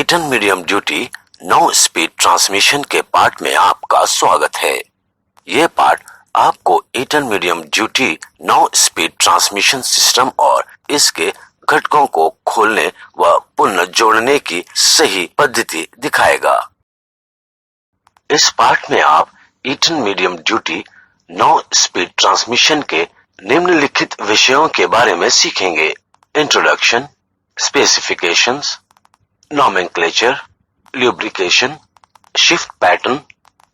Eaten medium duty 9 speed transmission के part में आपका स्वागत है। ये पार्ट आपको Eaton medium duty 9 speed transmission system और इसके घटकों को खोलने व पुनः जोड़ने की सही पद्धति दिखाएगा। इस पार्ट में आप Eaton medium duty 9 speed transmission के निम्नलिखित विषयों के बारे में सीखेंगे। Introduction, specifications, nomenclature, lubrication, shift pattern,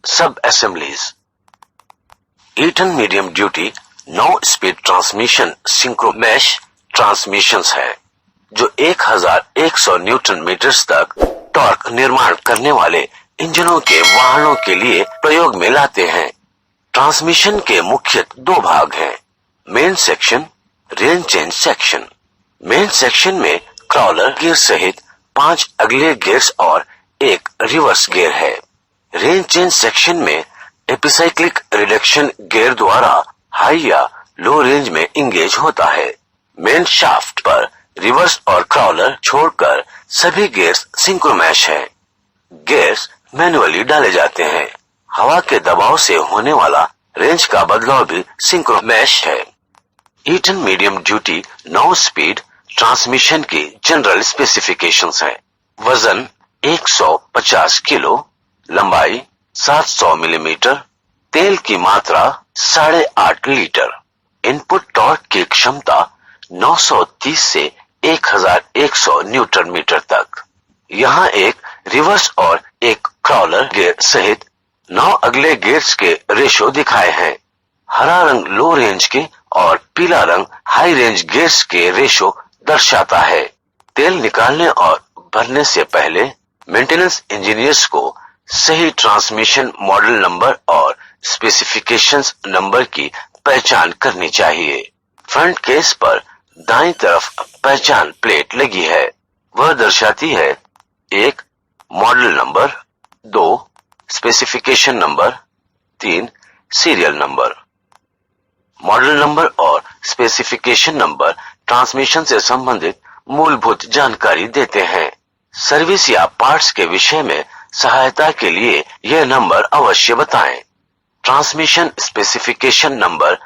sub assemblies। Eaton medium duty 9 speed transmission synchromesh transmissions है जो 1100 न्यूटन मीटर्स तक टॉर्क निर्माण करने वाले इंजनों के वाहनों के लिए प्रयोग में लाते हैं। ट्रांसमिशन के मुख्य दो भाग हैं, main section, range change section. Main section में क्रॉलर गियर सहित 5 अगले गियर्स और एक रिवर्स गियर है। रेंज चेंज सेक्शन में एपिसाइक्लिक रिडक्शन गियर द्वारा हाई या लो रेंज में इंगेज होता है। मेन शाफ्ट पर रिवर्स और क्रॉलर छोड़कर सभी गियर्स सिंक्रोमैश हैं। गियर्स मैन्युअली डाले जाते हैं। हवा के दबाव से होने वाला रेंज का बदलाव भी सिंक्रोमैश है। Eaton medium duty 9 speed transmission की जनरल स्पेसिफिकेशंस है। वजन 150 किलो, लंबाई 700 मिलीमीटर, तेल की मात्रा 8.5 लीटर, इनपुट टॉर्क की क्षमता 930 से 1100 न्यूटन मीटर तक। यहाँ एक रिवर्स और एक क्रॉलर गियर सहित 9 अगले गियर्स के रेशो दिखाए हैं। हरा रंग लो रेंज के और पीला रंग हाई रेंज गियर्स के रेशो दर्शाता है। तेल निकालने और भरने से पहले मेंटेनेंस इंजीनियर्स को सही ट्रांसमिशन मॉडल नंबर और स्पेसिफिकेशंस नंबर की पहचान करनी चाहिए। फ्रंट केस पर दाईं तरफ पहचान प्लेट लगी है। वह दर्शाती है 1 model number, 2 specification number, 3 serial number. Model number और स्पेसिफिकेशन नंबर ट्रांसमिशन से संबंधित मूलभूत जानकारी देते हैं। सर्विस या पार्ट्स के विषय में सहायता के लिए यह नंबर अवश्य बताएं। ट्रांसमिशन स्पेसिफिकेशन नंबर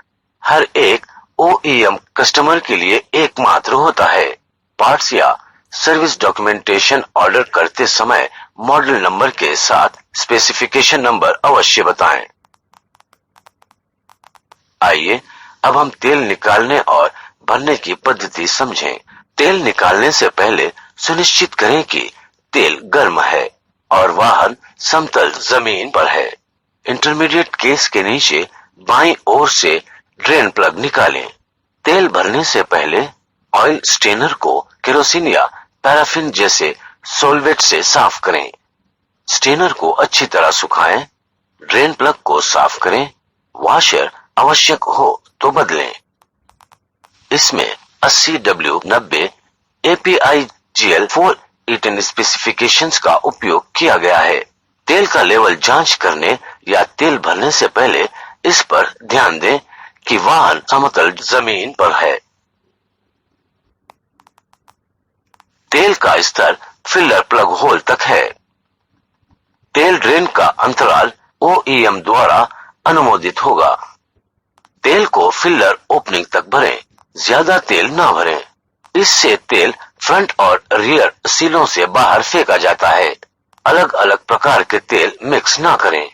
हर एक OEM कस्टमर के लिए एकमात्र होता है। पार्ट्स या सर्विस डॉक्यूमेंटेशन ऑर्डर करते समय मॉडल नंबर के साथ स्पेसिफिकेशन नंबर अवश्य बताएं। आइए अब हम तेल निकालने और भरने की पद्धति समझें। तेल निकालने से पहले सुनिश्चित करें कि तेल गर्म है और वाहन समतल जमीन पर है। इंटरमीडिएट केस के नीचे बाईं ओर से ड्रेन प्लग निकालें। तेल भरने से पहले ऑयल स्टेनर को केरोसिन या पैराफिन जैसे सॉल्वेट से साफ करें। स्टेनर को अच्छी तरह सुखाएं। ड्रेन प्लग को साफ करें। वॉशर आवश्यक हो तो बदलें। इसमें 80W90 API GL4 eaten specifications का उपयोग किया गया है। तेल का लेवल जांच करने या तेल भरने से पहले इस पर ध्यान दें कि वाहन समतल जमीन पर है। तेल का स्तर फिलर प्लग होल तक है। तेल ड्रेन का अंतराल OEM द्वारा अनुमोदित होगा। तेल को फिलर ओपनिंग तक भरें। ज्यादा तेल ना भरें, इससे तेल फ्रंट और रियर सीलों से बाहर फेंका जाता है। अलग अलग प्रकार के तेल मिक्स ना करें।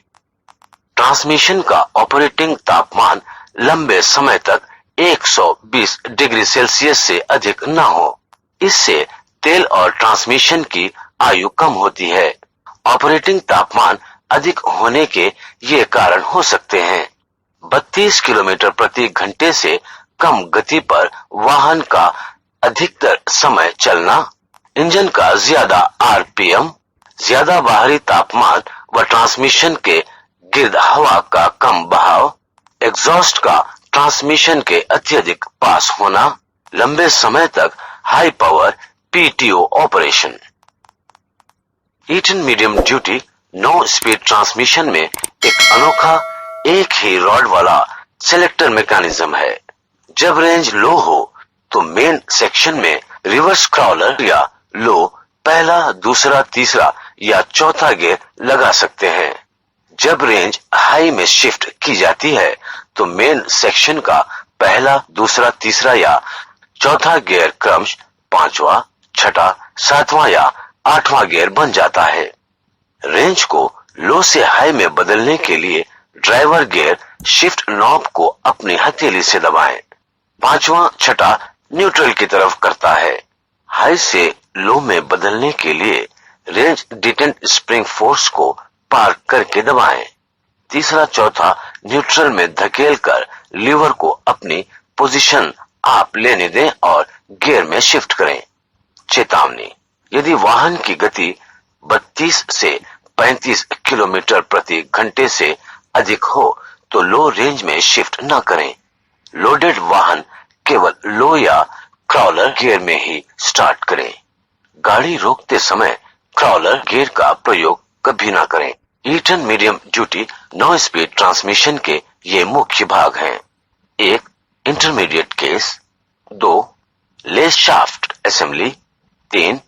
ट्रांसमिशन का ऑपरेटिंग तापमान लंबे समय तक 120 डिग्री सेल्सियस से अधिक ना हो। इससे तेल और ट्रांसमिशन की आयु कम होती है। ऑपरेटिंग तापमान अधिक होने के ये कारण हो सकते हैं। 32 किलोमीटर प्रति घंटे से कम गति पर वाहन का अधिकतर समय चलना, इंजन का ज्यादा RPM, ज्यादा बाहरी तापमान व ट्रांसमिशन के गिर्द हवा का कम बहाव, एग्जॉस्ट का ट्रांसमिशन के अत्यधिक पास होना, लंबे समय तक high power PTO operation. Eaton medium duty 9 speed transmission में एक अनोखा एक ही रॉड वाला सेलेक्टर मैकेनिज्म है। जब रेंज लो हो तो मेन सेक्शन में रिवर्स क्रॉलर या लो पहला, दूसरा, तीसरा या चौथा गियर लगा सकते हैं। जब रेंज हाई में शिफ्ट की जाती है तो मेन सेक्शन का पहला, दूसरा, तीसरा या चौथा गियर क्रमश पांचवा, छठा, सातवां या आठवां गियर बन जाता है। रेंज को लो से हाई में बदलने के लिए ड्राइवर गियर शिफ्ट नॉब को अपनी हथेली से दबाएं। पांचवा, छठा न्यूट्रल की तरफ करता है। हाई से लो में बदलने के लिए रेंज डिटेंट स्प्रिंग फोर्स को पार करके दबाएं। तीसरा, चौथा न्यूट्रल में धकेल कर लीवर को अपनी पोजीशन आप लेने दें और गियर में शिफ्ट करें। चेतावनी, यदि वाहन की गति 32 से 35 किलोमीटर प्रति घंटे से अधिक हो तो लो रेंज में शिफ्ट न करें। लोडेड वाहन केवल लो या क्रॉलर गियर में ही स्टार्ट करें। गाड़ी रोकते समय क्रॉलर गियर का प्रयोग कभी ना करें। Eaton medium duty 9 speed transmission के ये मुख्य भाग हैं। 1. Intermediate case. 2. Lay shaft assembly. 3.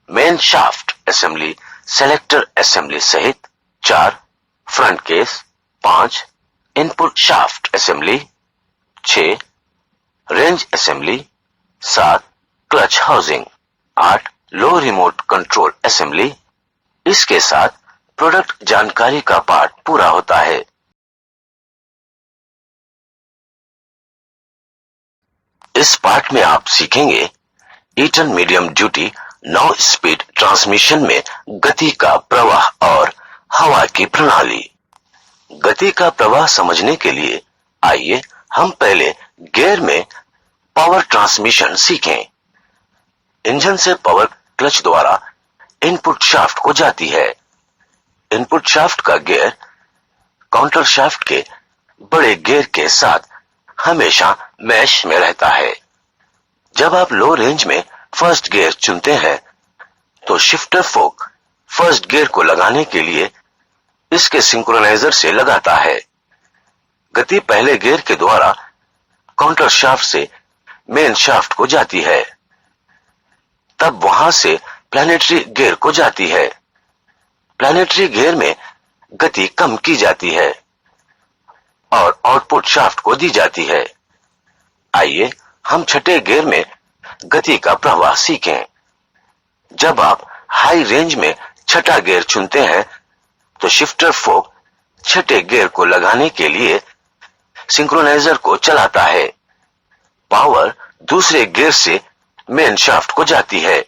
Main shaft assembly selector assembly सहित। 4. Front case. 5. Input shaft assembly. 6. Range assembly. 7. Clutch housing. 8. Low remote control assembly. इसके साथ प्रोडक्ट जानकारी का पार्ट पूरा होता है। इस पार्ट में आप सीखेंगे Eaton medium duty 9 speed transmission में गति का प्रवाह और हवा की प्रणाली। गति का प्रवाह समझने के लिए आइए हम पहले गियर में पावर ट्रांसमिशन सीखें। इंजन से पावर क्लच द्वारा इनपुट शाफ्ट को जाती है। इनपुट शाफ्ट का गियर काउंटर शाफ्ट के बड़े गियर के साथ हमेशा मैश में रहता है। जब आप लो रेंज में फर्स्ट गियर चुनते हैं तो शिफ्टर फोक फर्स्ट गियर को लगाने के लिए इसके सिंक्रोनाइजर से लगाता है। गति पहले गियर के द्वारा काउंटर शाफ्ट से मेन शाफ्ट को जाती है, तब वहां से प्लैनेटरी गियर को जाती है। प्लैनेटरी गियर में गति कम की जाती है और आउटपुट शाफ्ट को दी जाती है। आइए हम छठे गियर में गति का प्रवाह सीखें। जब आप हाई रेंज में छठा गियर चुनते हैं तो शिफ्टर फोक छठे गियर को लगाने के लिए सिंक्रोनाइजर को चलाता है। पावर दूसरे गियर से मेन शाफ्ट को जाती है,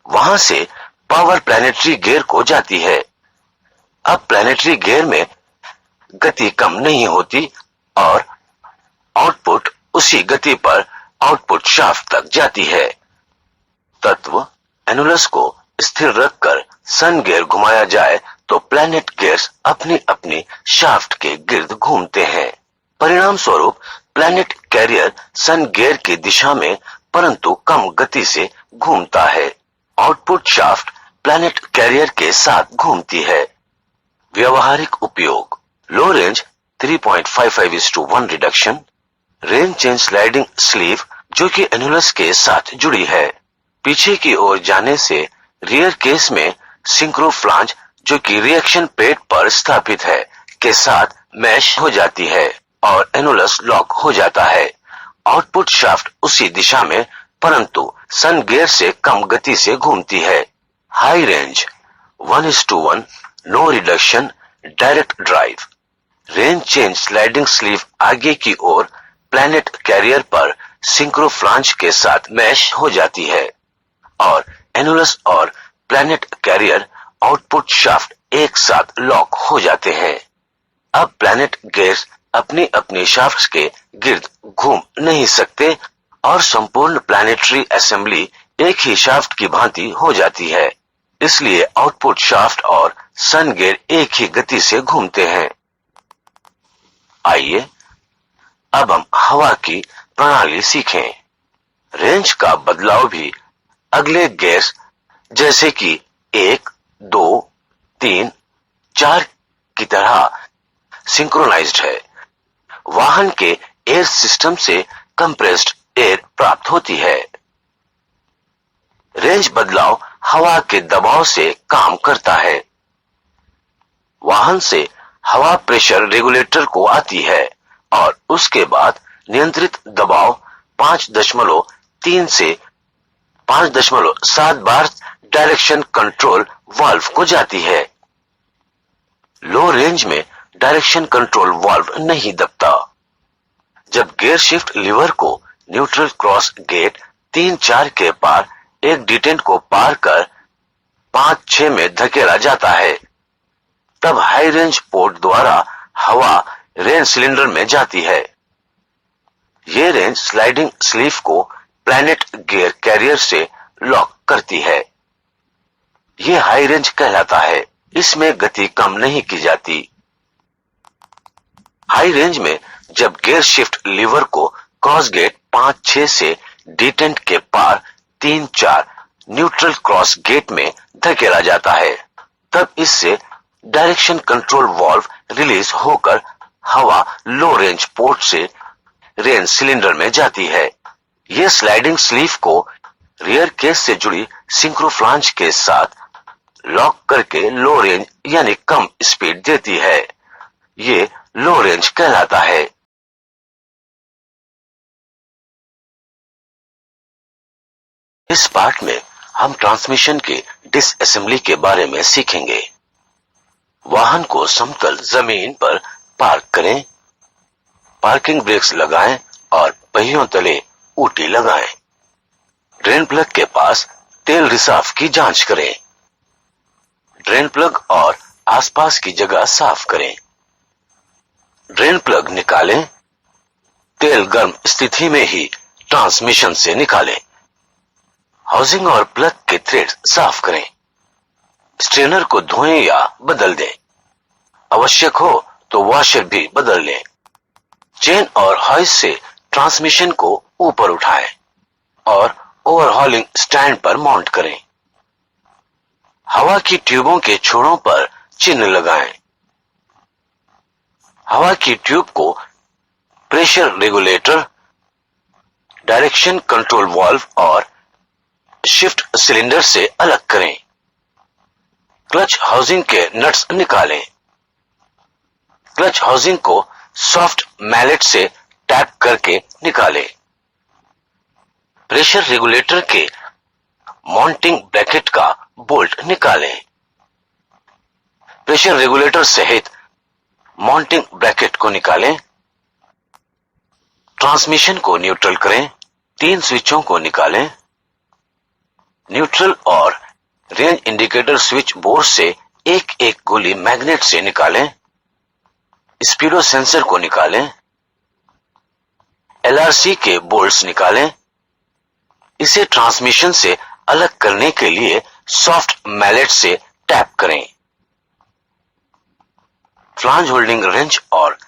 वहां से पावर प्लैनेटरी गियर को जाती है। अब प्लैनेटरी गियर में गति कम नहीं होती और आउटपुट उसी गति पर आउटपुट शाफ्ट तक जाती है। तत्व एनुलस को स्थिर रखकर सन गियर घुमाया जाए तो प्लैनेट गियर्स अपनी अपनी शाफ्ट के गिर्द घूमते हैं। परिणाम स्वरूप प्लैनेट कैरियर सन गियर की दिशा में परंतु कम गति से घूमता है। आउटपुट शाफ्ट प्लैनेट कैरियर के साथ घूमती है। व्यवहारिक उपयोग: लो range 3.55:1 reduction, range change sliding sleeve जो कि एनुलस के साथ जुड़ी है। पीछे की ओर जाने से रियर केस में सिंक्रो फ्लांज जो कि रिएक्शन पेड पर स्थापित है के साथ मैश हो जाती है और एनुलस लॉक हो जाता है। आउटपुट शाफ्ट उसी दिशा में परंतु सन गियर से कम गति से घूमती है। High range 1:1 no reduction direct drive, range change sliding sleeve आगे की ओर प्लैनेट कैरियर पर सिंक्रो फ्लांज के साथ मैश हो जाती है और एनुलस और प्लैनेट कैरियर आउटपुट शाफ्ट एक साथ लॉक हो जाते हैं। अब प्लैनेट गियर्स अपनी अपनी शाफ्ट के गिर्द घूम नहीं सकते और संपूर्ण प्लैनेटरी असेंबली एक ही शाफ्ट की भांति हो जाती है। इसलिए आउटपुट शाफ्ट और सन गियर एक ही गति से घूमते हैं। आइए अब हम हवा की प्रणाली सीखें। रेंज का बदलाव भी अगले गियर्स जैसे कि 1, 2, 3, 4 की तरह सिंक्रोनाइज्ड है। वाहन के एयर सिस्टम से कंप्रेस्ड एयर प्राप्त होती है। रेंज बदलाव हवा के दबाव से काम करता है। वाहन से हवा प्रेशर रेगुलेटर को आती है और उसके बाद नियंत्रित दबाव 5.3 से 5.7 बार डायरेक्शन कंट्रोल वाल्व को जाती है। लो रेंज में डायरेक्शन कंट्रोल वाल्व नहीं दबता। जब गियर शिफ्ट लीवर को न्यूट्रल क्रॉस गेट 3-4 के पार एक डिटेंट को पार कर 5-6 में धकेला जाता है, तब हाई रेंज पोर्ट द्वारा हवा रेंज सिलेंडर में जाती है। ये रेंज स्लाइडिंग स्लीव को प्लैनेट गियर कैरियर से लॉक करती है। ये हाई रेंज कहलाता है। इसमें गति कम नहीं की जाती। हाई रेंज में जब गियर शिफ्ट लीवर को क्रॉस गेट 5-6 से डिटेंट के पार 3-4 न्यूट्रल क्रॉस गेट में धकेला जाता है, तब इससे डायरेक्शन कंट्रोल वाल्व रिलीज होकर हवा लो रेंज पोर्ट से रेंज सिलेंडर में जाती है। यह स्लाइडिंग स्लीव को रियर केस से जुड़ी सिंक्रोफ्लांज के साथ लॉक करके लो रेंज यानी कम स्पीड देती है। ये लो रेंज कहलाता है। इस पार्ट में हम ट्रांसमिशन के डिसअसेंबली के बारे में सीखेंगे। वाहन को समतल जमीन पर पार्क करें, पार्किंग ब्रेक्स लगाएं और पहियों तले ऊटी लगाएं। ड्रेन प्लग के पास तेल रिसाव की जांच करें। ड्रेन प्लग और आसपास की जगह साफ करें। ड्रेन प्लग निकालें। तेल गर्म स्थिति में ही ट्रांसमिशन से निकालें। हाउसिंग और प्लग के थ्रेड साफ करें। स्ट्रेनर को धोएं या बदल दें। आवश्यक हो तो वॉशर भी बदल लें। चेन और हॉइस से ट्रांसमिशन को ऊपर उठाएं और ओवरहॉलिंग स्टैंड पर माउंट करें। हवा की ट्यूबों के छोरों पर चिन्ह लगाएं। हवा की ट्यूब को pressure regulator, direction control valve और शिफ्ट सिलेंडर से अलग करें। क्लच हाउसिंग के नट्स निकालें। क्लच हाउसिंग को सॉफ्ट मैलेट से टैप करके निकालें। प्रेशर रेगुलेटर के माउंटिंग ब्रैकेट का बोल्ट निकालें। प्रेशर रेगुलेटर सहित माउंटिंग ब्रैकेट को निकालें। ट्रांसमिशन को न्यूट्रल करें। 3 स्विचों को निकालें। न्यूट्रल और रेंज इंडिकेटर स्विच बोर्ड से एक गोली मैग्नेट से निकालें। स्पीडो सेंसर को निकालें। एलआरसी के बोल्ट्स निकालें। इसे ट्रांसमिशन से अलग करने के लिए सॉफ्ट मैलेट से टैप करें। फ्लांज होल्डिंग रेंच और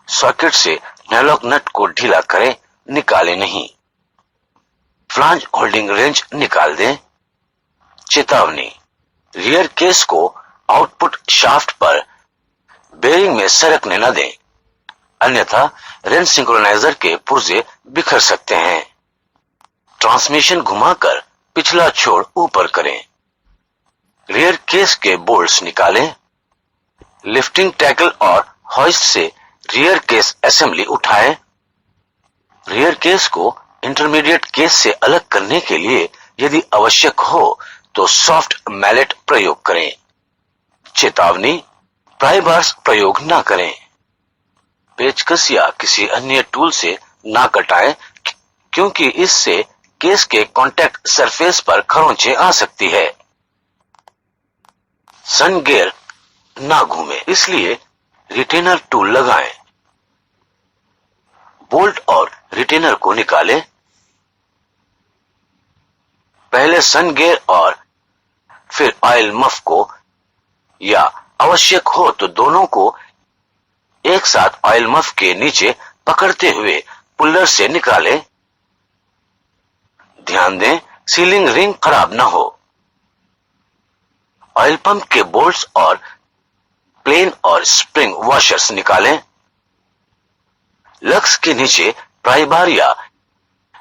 सॉकेट से नायलॉक नट को ढीला करें, निकालें नहीं। फ्लांज होल्डिंग रेंच निकाल दें। चेतावनी, रियर केस को आउटपुट शाफ्ट पर बेरिंग में सरकने न दें, अन्यथा रेंज सिंक्रोनाइजर के पुर्जे बिखर सकते हैं। ट्रांसमिशन घुमाकर पिछला छोर ऊपर करें। रियर केस के बोल्ट्स निकालें। लिफ्टिंग टैकल और हॉइस्ट से रियर केस असेंबली उठाएं। रियर केस को इंटरमीडिएट केस से अलग करने के लिए यदि आवश्यक हो तो सॉफ्ट मैलेट प्रयोग करें। चेतावनी, प्राई बार्स प्रयोग न करें। पेचकस या किसी अन्य टूल से ना कटाएं, क्योंकि इससे केस के कांटेक्ट सरफेस पर खरोंचें आ सकती है। सन गियर ना घूमे, इसलिए रिटेनर टूल लगाएं। बोल्ट और रिटेनर को निकालें। पहले सन गियर और फिर ऑयल मफ को, या आवश्यक हो तो दोनों को एक साथ ऑयल मफ के नीचे पकड़ते हुए पुल्लर से निकालें। ध्यान दें, सीलिंग रिंग खराब न हो। ऑयल पंप के बोल्ट्स और प्लेन और स्प्रिंग वॉशर्स निकालें। लक्स के नीचे प्राई बार या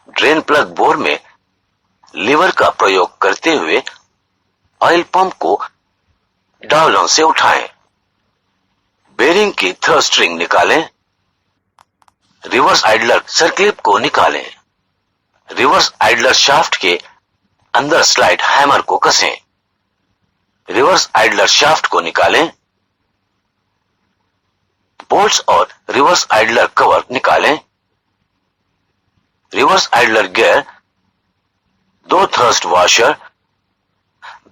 ड्रेन प्लग बोर में लीवर का प्रयोग करते हुए ऑयल पंप को डाउलन से उठाएं। बेरिंग की थ्रस्ट रिंग निकालें। रिवर्स आइडलर सर्क्लिप को निकालें। रिवर्स आइडलर शाफ्ट के अंदर स्लाइड हैमर को कसें। रिवर्स आइडलर शाफ्ट को निकालें। बोल्ट्स और रिवर्स आइडलर कवर निकालें। Reverse idler gear, 2 thrust washer,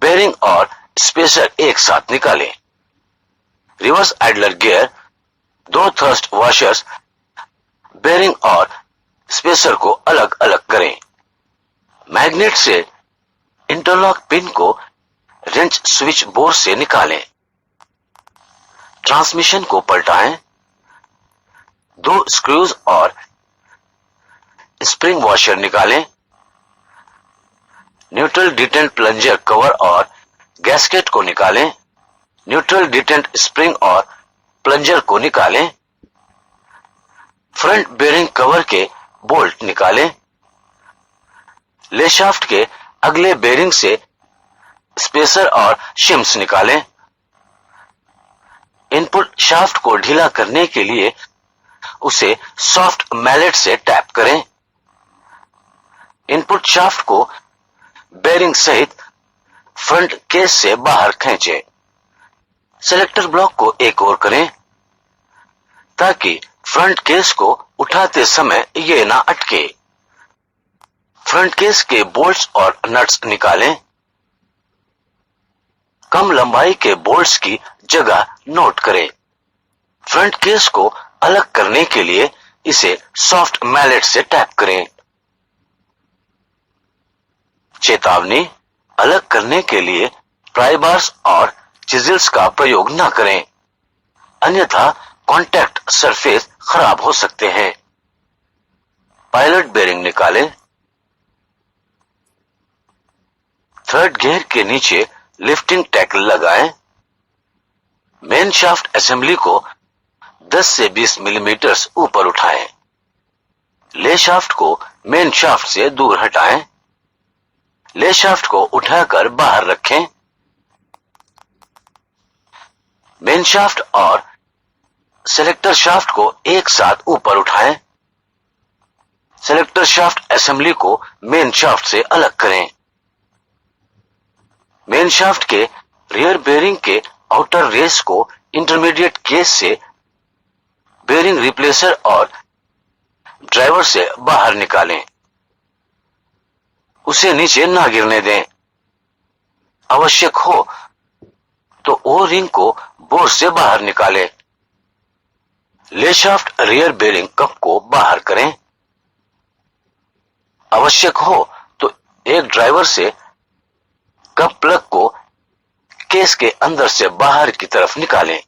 bearing और स्पेसर एक साथ निकालें। Reverse idler gear, 2 thrust washers, bearing और स्पेसर को अलग अलग करें। मैग्नेट से इंटरलॉक पिन को रेंच स्विच बोर्ड से निकालें। ट्रांसमिशन को पलटाएं। 2 स्क्रूज और स्प्रिंग वॉशर निकालें। न्यूट्रल डिटेंट प्लंजर कवर और गैस्केट को निकालें। न्यूट्रल डिटेंट स्प्रिंग और प्लंजर को निकालें। फ्रंट बेरिंग कवर के बोल्ट निकालें। ले शाफ्ट के अगले बेरिंग से स्पेसर और शिम्स निकालें। इनपुट शाफ्ट को ढीला करने के लिए उसे सॉफ्ट मैलेट से टैप करें। इनपुट शाफ्ट को बेरिंग सहित फ्रंट केस से बाहर खींचें। सेलेक्टर ब्लॉक को एक ओर करें ताकि फ्रंट केस को उठाते समय ये ना अटके। फ्रंट केस के बोल्ट्स और नट्स निकालें। कम लंबाई के बोल्ट्स की जगह नोट करें। फ्रंट केस को अलग करने के लिए इसे सॉफ्ट मैलेट से टैप करें। चेतावनी, अलग करने के लिए प्राई बार्स और चिजल्स का प्रयोग न करें, अन्यथा कॉन्टैक्ट सरफेस खराब हो सकते हैं। पायलट बेरिंग निकालें। थर्ड गियर के नीचे लिफ्टिंग टैकल लगाएं। मेन शाफ्ट असेंबली को 10 से 20 मिलीमीटर ऊपर उठाएं। ले शाफ्ट को मेन शाफ्ट से दूर हटाएं। ले शाफ्ट को उठाकर बाहर रखें। मेन शाफ्ट और सेलेक्टर शाफ्ट को एक साथ ऊपर उठाएं। सेलेक्टर शाफ्ट असेंबली को मेन शाफ्ट से अलग करें। मेन शाफ्ट के रियर बेरिंग के आउटर रेस को इंटरमीडिएट केस से बेरिंग रिप्लेसर और ड्राइवर से बाहर निकालें। उसे नीचे ना गिरने दें। आवश्यक हो तो ओ रिंग को बोर्ड से बाहर निकालें। ले शाफ्ट रियर बेरिंग कप को बाहर करें। आवश्यक हो तो एक ड्राइवर से कप प्लग को केस के अंदर से बाहर की तरफ निकालें।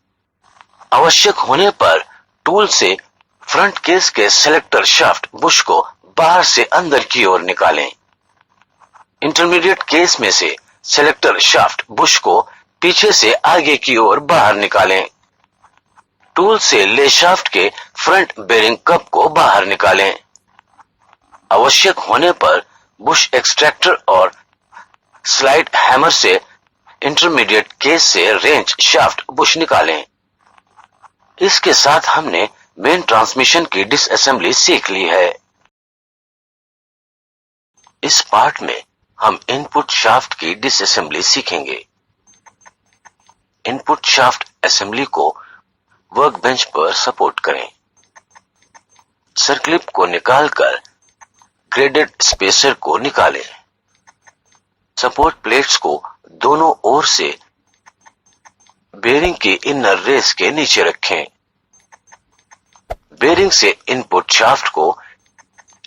आवश्यक होने पर टूल से फ्रंट केस के सेलेक्टर शाफ्ट बुश को बाहर से अंदर की ओर निकालें। इंटरमीडिएट केस में से सेलेक्टर शाफ्ट बुश को पीछे से आगे की ओर बाहर निकालें। टूल से ले शाफ्ट के फ्रंट बेरिंग कप को बाहर निकालें। आवश्यक होने पर बुश एक्सट्रैक्टर और स्लाइड हैमर से इंटरमीडिएट केस से रेंच शाफ्ट बुश निकालें। इसके साथ हमने मेन ट्रांसमिशन की डिसअसेंबली सीख ली है। इस पार्ट में हम इनपुट शाफ्ट की डिसअसेंबली सीखेंगे। इनपुट शाफ्ट असेंबली को वर्कबेंच पर सपोर्ट करें। सर्क्लिप को निकालकर ग्रेडेड स्पेसर को निकालें। सपोर्ट प्लेट्स को दोनों ओर से बेरिंग की इनर रेस के नीचे रखें। बेरिंग से इनपुट शाफ्ट को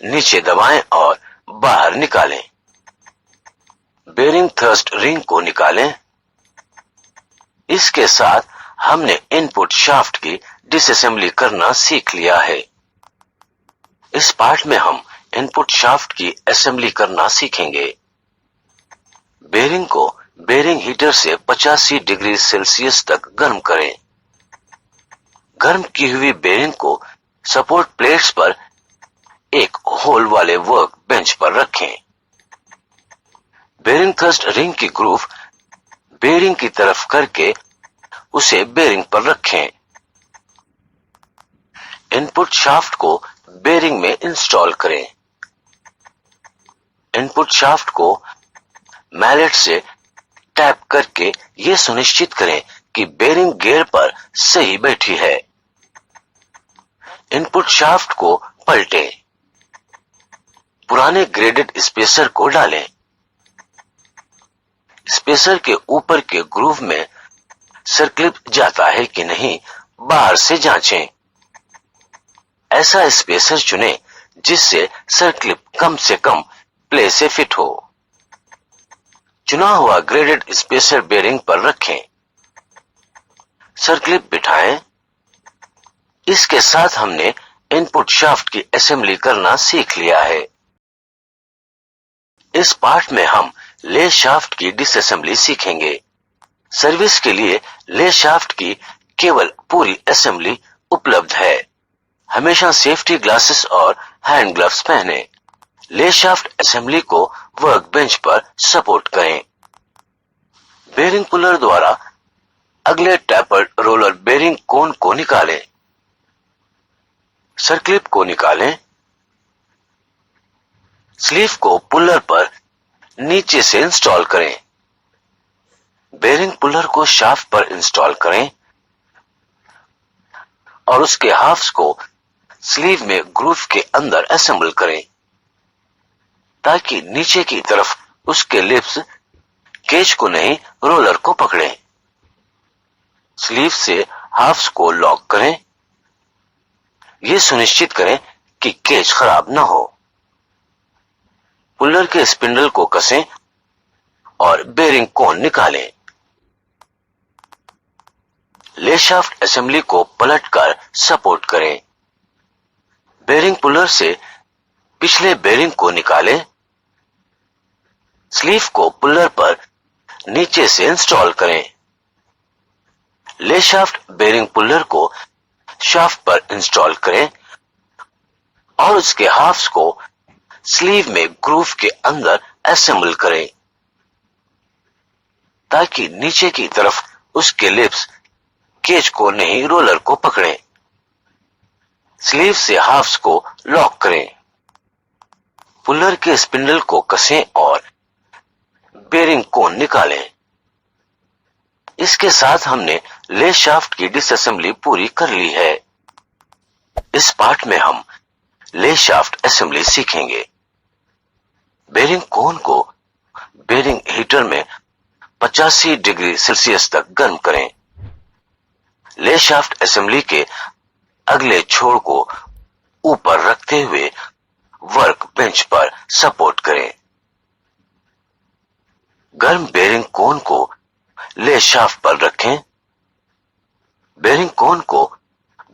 नीचे दबाएं और बाहर निकालें। बेरिंग थ्रस्ट रिंग को निकालें। इसके साथ हमने इनपुट शाफ्ट की डिसअसेंबली करना सीख लिया है। इस पार्ट में हम इनपुट शाफ्ट की असेंबली करना सीखेंगे। बेरिंग को बेरिंग हीटर से 85 डिग्री सेल्सियस तक गर्म करें। गर्म की हुई बेरिंग को सपोर्ट प्लेट्स पर एक होल वाले वर्क बेंच पर रखें। बेरिंग थ्रस्ट रिंग की ग्रूव बेरिंग की तरफ करके उसे बेरिंग पर रखें। इनपुट शाफ्ट को बेरिंग में इंस्टॉल करें। इनपुट शाफ्ट को मैलेट से टैप करके ये सुनिश्चित करें कि बेरिंग गियर पर सही बैठी है। इनपुट शाफ्ट को पलटें। पुराने ग्रेडेड स्पेसर को डालें। स्पेसर के ऊपर के ग्रूव में सर्कलिप जाता है कि नहीं बाहर से जांचें। ऐसा स्पेसर चुनें जिससे सर्कलिप कम से कम प्ले से फिट हो। चुना हुआ ग्रेडेड स्पेसर बेरिंग पर रखें। सर्कलिप बिठाएं। इसके साथ हमने इनपुट शाफ्ट की असेंबली करना सीख लिया है। इस पार्ट में हम ले शाफ्ट की डिसअसेंबली सीखेंगे। सर्विस के लिए ले शाफ्ट की केवल पूरी असेंबली उपलब्ध है। हमेशा सेफ्टी ग्लासेस और हैंड ग्लव्स पहनें। ले शाफ्ट असेंबली को वर्क बेंच पर सपोर्ट करें। बेरिंग पुलर द्वारा अगले टैपर्ड रोलर बेरिंग कोन को निकालें। सर्कलिप को निकालें। स्लीव को पुलर पर नीचे से इंस्टॉल करें। बेरिंग पुलर को शाफ्ट पर इंस्टॉल करें और उसके हाफ्स को स्लीव में ग्रूव के अंदर असेंबल करें ताकि नीचे की तरफ उसके लिप्स केज को नहीं रोलर को पकड़ें। स्लीव से हाफ्स को लॉक करें। यह सुनिश्चित करें कि केज खराब न हो। पुलर के स्पिंडल को कसें और बेरिंग कोन निकालें। ले शाफ्ट असेंबली को पलटकर सपोर्ट करें। बेरिंग पुलर से पिछले बेरिंग को निकालें। स्लीव को पुलर पर नीचे से इंस्टॉल करें। ले शाफ्ट बेरिंग पुलर को शाफ्ट पर इंस्टॉल करें और उसके हाफ्स को स्लीव में ग्रूव के अंदर असेंबल करें ताकि नीचे की तरफ उसके लिप्स केज को नहीं रोलर को पकड़ें। स्लीव से हाफ्स को लॉक करें। पुलर के स्पिंडल को कसें और बेरिंग कोन निकालें। इसके साथ हमने ले शाफ्ट की डिसअसेंबली पूरी कर ली है। इस पार्ट में हम ले शाफ्ट असेंबली सीखेंगे। बेरिंग कोन को बेरिंग हीटर में 85 डिग्री सेल्सियस तक गर्म करें। ले शाफ्ट असेंबली के अगले छोर को ऊपर रखते हुए वर्क बेंच पर सपोर्ट करें। गर्म बेरिंग कोन को ले शाफ्ट पर रखें। बेरिंग कोन को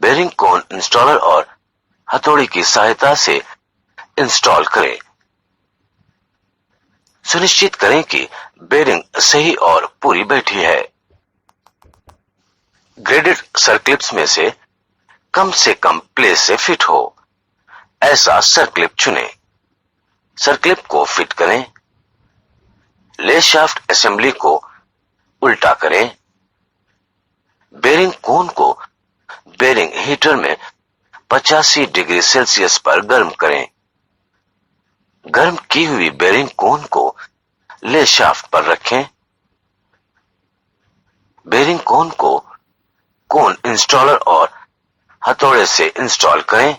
बेरिंग कोन इंस्टॉलर और हथौड़ी की सहायता से इंस्टॉल करें। सुनिश्चित करें कि बेरिंग सही और पूरी बैठी है। ग्रेडेड सर्कलिप्स में से कम प्लेस से फिट हो ऐसा सर्कलिप चुनें। सर्कलिप को फिट करें। ले शाफ्ट असेंबली को उल्टा करें। बेरिंग कोन को बेरिंग हीटर में 85 डिग्री सेल्सियस पर गर्म करें। गर्म की हुई बेरिंग कोन को ले शाफ्ट पर रखें। बेरिंग कोन को कोन इंस्टॉलर और हथौड़े से इंस्टॉल करें।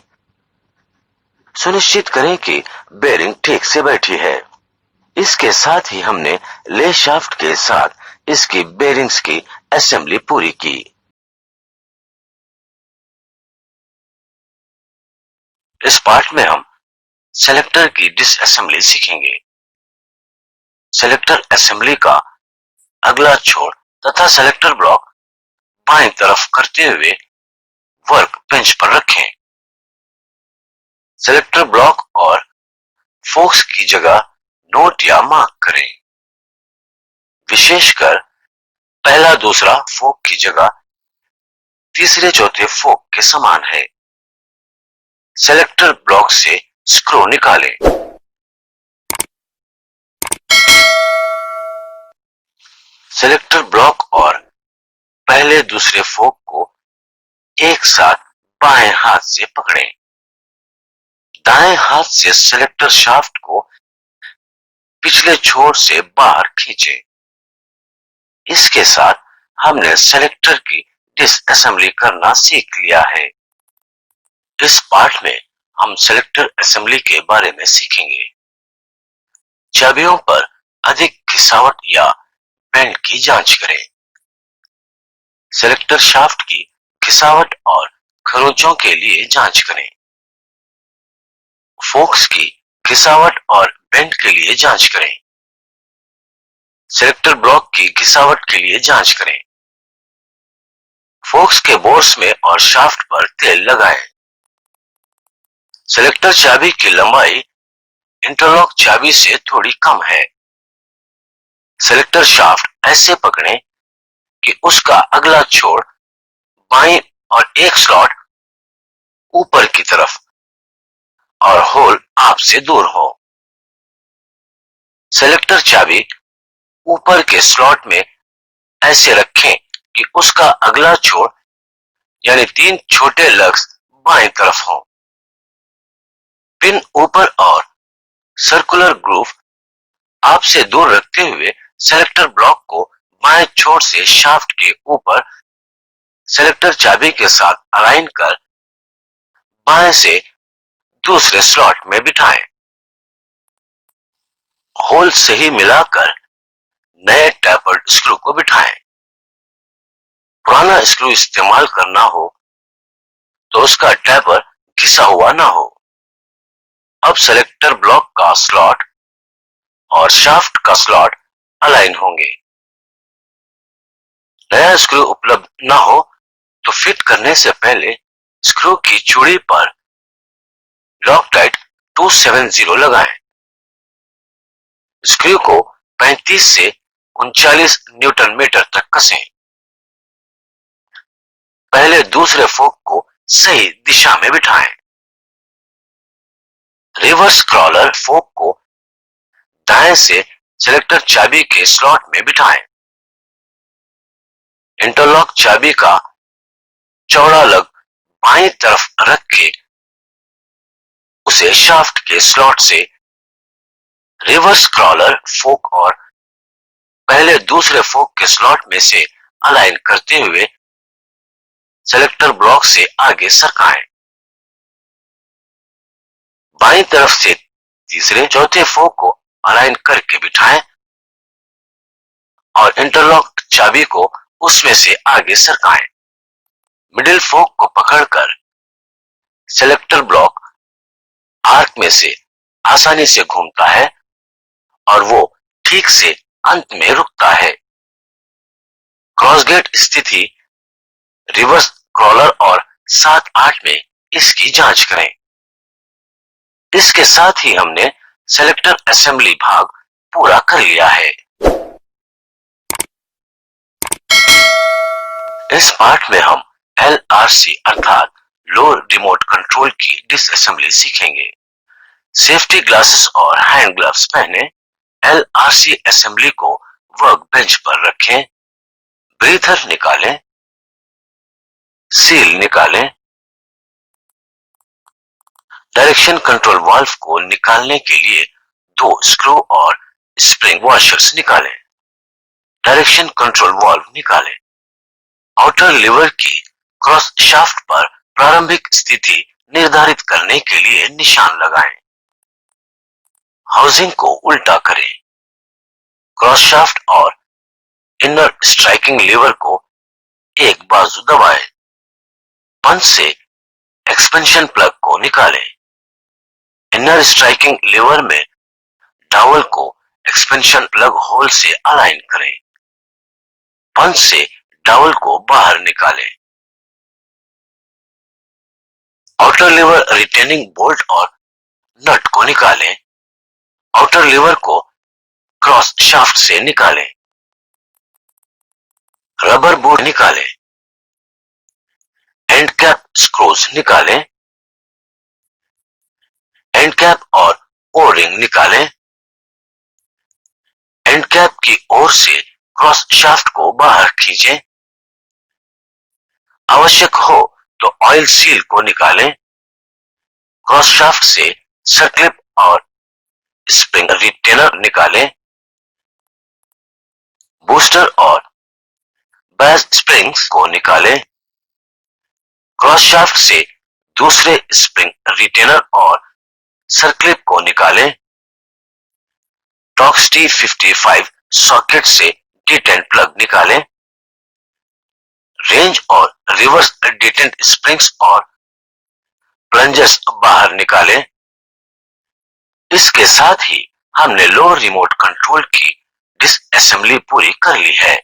सुनिश्चित करें कि बेरिंग ठीक से बैठी है। इसके साथ ही हमने ले शाफ्ट के साथ इसकी बेरिंग्स की असेंबली पूरी की। इस पार्ट में हम सेलेक्टर की डिसअसेंबली सीखेंगे। सेलेक्टर असेंबली का अगला छोर तथा सेलेक्टर ब्लॉक बाईं तरफ करते हुए वर्क बेंच पर रखें। सेलेक्टर ब्लॉक और फोक्स की जगह नोट या मार्क करें। विशेषकर पहला दूसरा फोक की जगह तीसरे चौथे फोक के समान है। सेलेक्टर ब्लॉक से स्क्रू निकालें। सेलेक्टर ब्लॉक और पहले दूसरे फोक को एक साथ बाएं हाथ से पकड़ें। दाएं हाथ से सेलेक्टर शाफ्ट को पिछले छोर से बाहर खींचें। इसके साथ हमने सेलेक्टर की डिसअसेंबली करना सीख लिया है। इस पार्ट में हम सेलेक्टर असेंबली के बारे में सीखेंगे। चाबियों पर अधिक घिसावट या बेंड की जांच करें। सेलेक्टर शाफ्ट की घिसावट और खरोंचों के लिए जांच करें। फोक्स की घिसावट और बेंड के लिए जांच करें। सेलेक्टर ब्लॉक की घिसावट के लिए जांच करें। फोक्स के बोर्स में और शाफ्ट पर तेल लगाएं। सेलेक्टर चाबी की लंबाई इंटरलॉक चाबी से थोड़ी कम है। सेलेक्टर शाफ्ट ऐसे पकड़ें कि उसका अगला छोर बाईं और एक स्लॉट ऊपर की तरफ और होल आपसे दूर हो। सेलेक्टर चाबी ऊपर के स्लॉट में ऐसे रखें कि उसका अगला छोर यानी 3 छोटे लग्स बाएं तरफ हो। पिन ऊपर और सर्कुलर ग्रूव आपसे दूर रखते हुए सेलेक्टर ब्लॉक को बाएं छोर से शाफ्ट के ऊपर सेलेक्टर चाबी के साथ अलाइन कर बाएं से दूसरे स्लॉट में बिठाएं। होल सही मिलाकर नए टैपर्ड स्क्रू को बिठाएं। पुराना स्क्रू इस्तेमाल करना हो तो उसका टैपर घिसा हुआ ना हो। अब सेलेक्टर ब्लॉक का स्लॉट और शाफ्ट का स्लॉट अलाइन होंगे। नया स्क्रू उपलब्ध ना हो तो फिट करने से पहले स्क्रू की चूड़ी पर लॉकटाइट 270 लगाएं। स्क्रू को 35 से 39 न्यूटन मीटर तक कसें। पहले दूसरे फोक को सही दिशा में बिठाएं। रिवर्स क्रॉलर फोक को दाएं से सेलेक्टर चाबी के स्लॉट में बिठाएं। इंटरलॉक चाबी का चौड़ा लग बाईं तरफ रख के उसे शाफ्ट के स्लॉट से रिवर्स क्रॉलर फोक और पहले दूसरे फोक के स्लॉट में से अलाइन करते हुए सेलेक्टर ब्लॉक से आगे सरकाएं। बाईं तरफ से तीसरे चौथे फोक को अलाइन करके बिठाएं और इंटरलॉक चाबी को उसमें से आगे सरकाएं। मिडिल फोक को पकड़कर सेलेक्टर ब्लॉक आर्क में से आसानी से घूमता है और वो ठीक से अंत में रुकता है। क्रॉसगेट स्थिति रिवर्स क्रॉलर और 7-8 में इसकी जांच करें। इसके साथ ही हमने सेलेक्टर असेंबली भाग पूरा कर लिया है। इस पार्ट में हम LRC अर्थात लो रिमोट कंट्रोल की डिसअसेंबली सीखेंगे। सेफ्टी ग्लासेस और हैंड ग्लव्स पहने। LRC असेंबली को वर्क बेंच पर रखें। ब्रीथर निकालें। सील निकालें। डायरेक्शन कंट्रोल वाल्व को निकालने के लिए 2 स्क्रू और स्प्रिंग वॉशर्स निकालें। डायरेक्शन कंट्रोल वाल्व निकालें। आउटर लीवर की क्रॉस शाफ्ट पर प्रारंभिक स्थिति निर्धारित करने के लिए निशान लगाएं। हाउसिंग को उल्टा करें। क्रॉस शाफ्ट और इनर स्ट्राइकिंग लीवर को एक बाजू दबाएं। पंच से एक्सपेंशन प्लग को निकालें। इनर स्ट्राइकिंग लीवर में डावल को एक्सपेंशन प्लग होल से अलाइन करें। पंच से डावल को बाहर निकालें। आउटर लीवर रिटेनिंग बोल्ट और नट को निकालें। आउटर लीवर को क्रॉस शाफ्ट से निकालें। रबर बोर्ड निकालें। एंड कैप स्क्रूज निकालें। एंड कैप और ओ रिंग निकालें। एंड कैप की ओर से क्रॉस शाफ्ट को बाहर खींचें। आवश्यक हो तो ऑयल सील को निकालें। क्रॉस शाफ्ट से सर्कलिप और स्प्रिंग रिटेनर निकालें। बूस्टर और बैज स्प्रिंग्स को निकालें। क्रॉस शाफ्ट से दूसरे स्प्रिंग रिटेनर और सर्कलिप को निकालें। टॉक्स T55 सॉकेट से डिटेंट प्लग निकालें। रेंज और रिवर्स डिटेंट स्प्रिंग्स और प्लंजर्स बाहर निकालें। इसके साथ ही हमने लोअर रिमोट कंट्रोल की डिसअसेंबली पूरी कर ली है।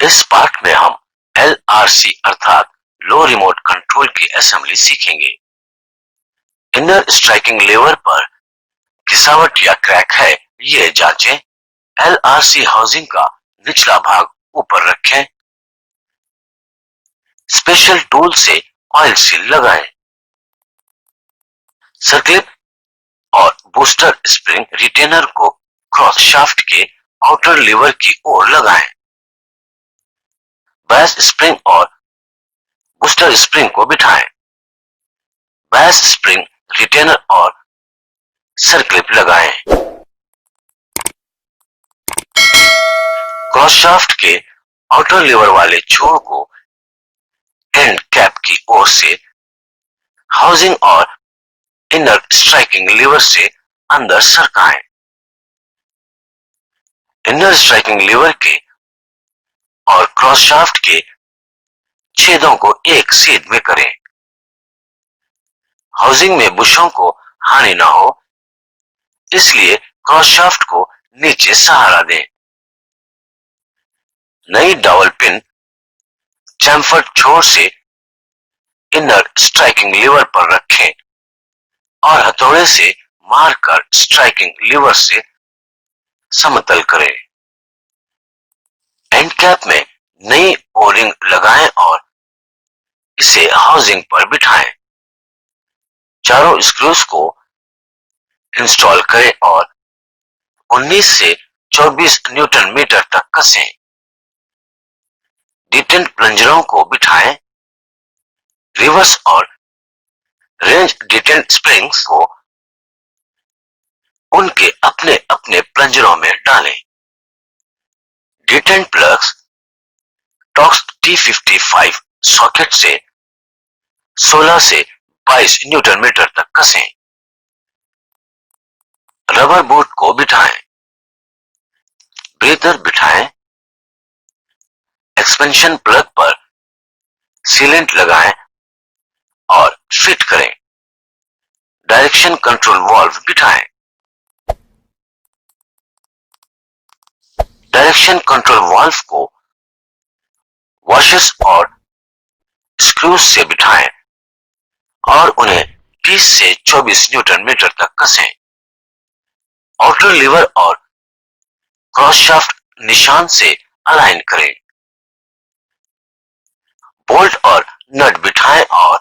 इस पार्ट में हम LRC अर्थात लो रिमोट कंट्रोल की असेंबली सीखेंगे। इनर स्ट्राइकिंग लेवर पर घिसावट या क्रैक है, ये जांचें। LRC हाउसिंग का निचला भाग ऊपर रखें। स्पेशल टूल से ऑयल सील लगाएं। सर्कलिप और बूस्टर स्प्रिंग रिटेनर को क्रॉस शाफ्ट के आउटर लीवर की ओर लगाएं। बैस स्प्रिंग और बूस्टर स्प्रिंग को बिठाएं। बैस स्प्रिंग रिटेनर और सर्कलिप लगाएं। क्रॉस शाफ्ट के आउटर लीवर वाले छोर को एंड कैप की ओर से हाउसिंग और इनर स्ट्राइकिंग लीवर से अंदर सरकाएं। इनर स्ट्राइकिंग लीवर के और क्रॉस शाफ्ट के छेदों को एक सीध में करें। हाउसिंग में बुशों को हानि ना हो, इसलिए क्रॉस शाफ्ट को नीचे सहारा दें। नई डबल पिन चैम्फर्ड छोर से इनर स्ट्राइकिंग लीवर पर रखें और हथौड़े से मारकर स्ट्राइकिंग लीवर से समतल करें। एंड कैप में नई ओरिंग लगाएं और इसे हाउसिंग पर बिठाएं। चारों स्क्रूज को इंस्टॉल करें और 19 से 24 न्यूटन मीटर तक कसें। डिटेंट प्लंजरों को बिठाएं। रिवर्स और रेंज डिटेंट स्प्रिंग्स को उनके अपने अपने प्लंजरों में डालें। डिटेंट प्लग्स टॉक्स T55 सॉकेट से 16 से 22 न्यूटन मीटर तक कसें। रबर बोट को बिठाएं। ब्रीथर बिठाएं। एक्सपेंशन प्लग पर सीलेंट लगाएं और फिट करें। डायरेक्शन कंट्रोल वाल्व बिठाएं। डायरेक्शन कंट्रोल वाल्व को वॉशर्स और स्क्रूज से बिठाएं और उन्हें 30 से 24 न्यूटन मीटर तक कसें। आउटर लीवर और क्रॉस शाफ्ट निशान से अलाइन करें। बोल्ट और नट बिठाएं और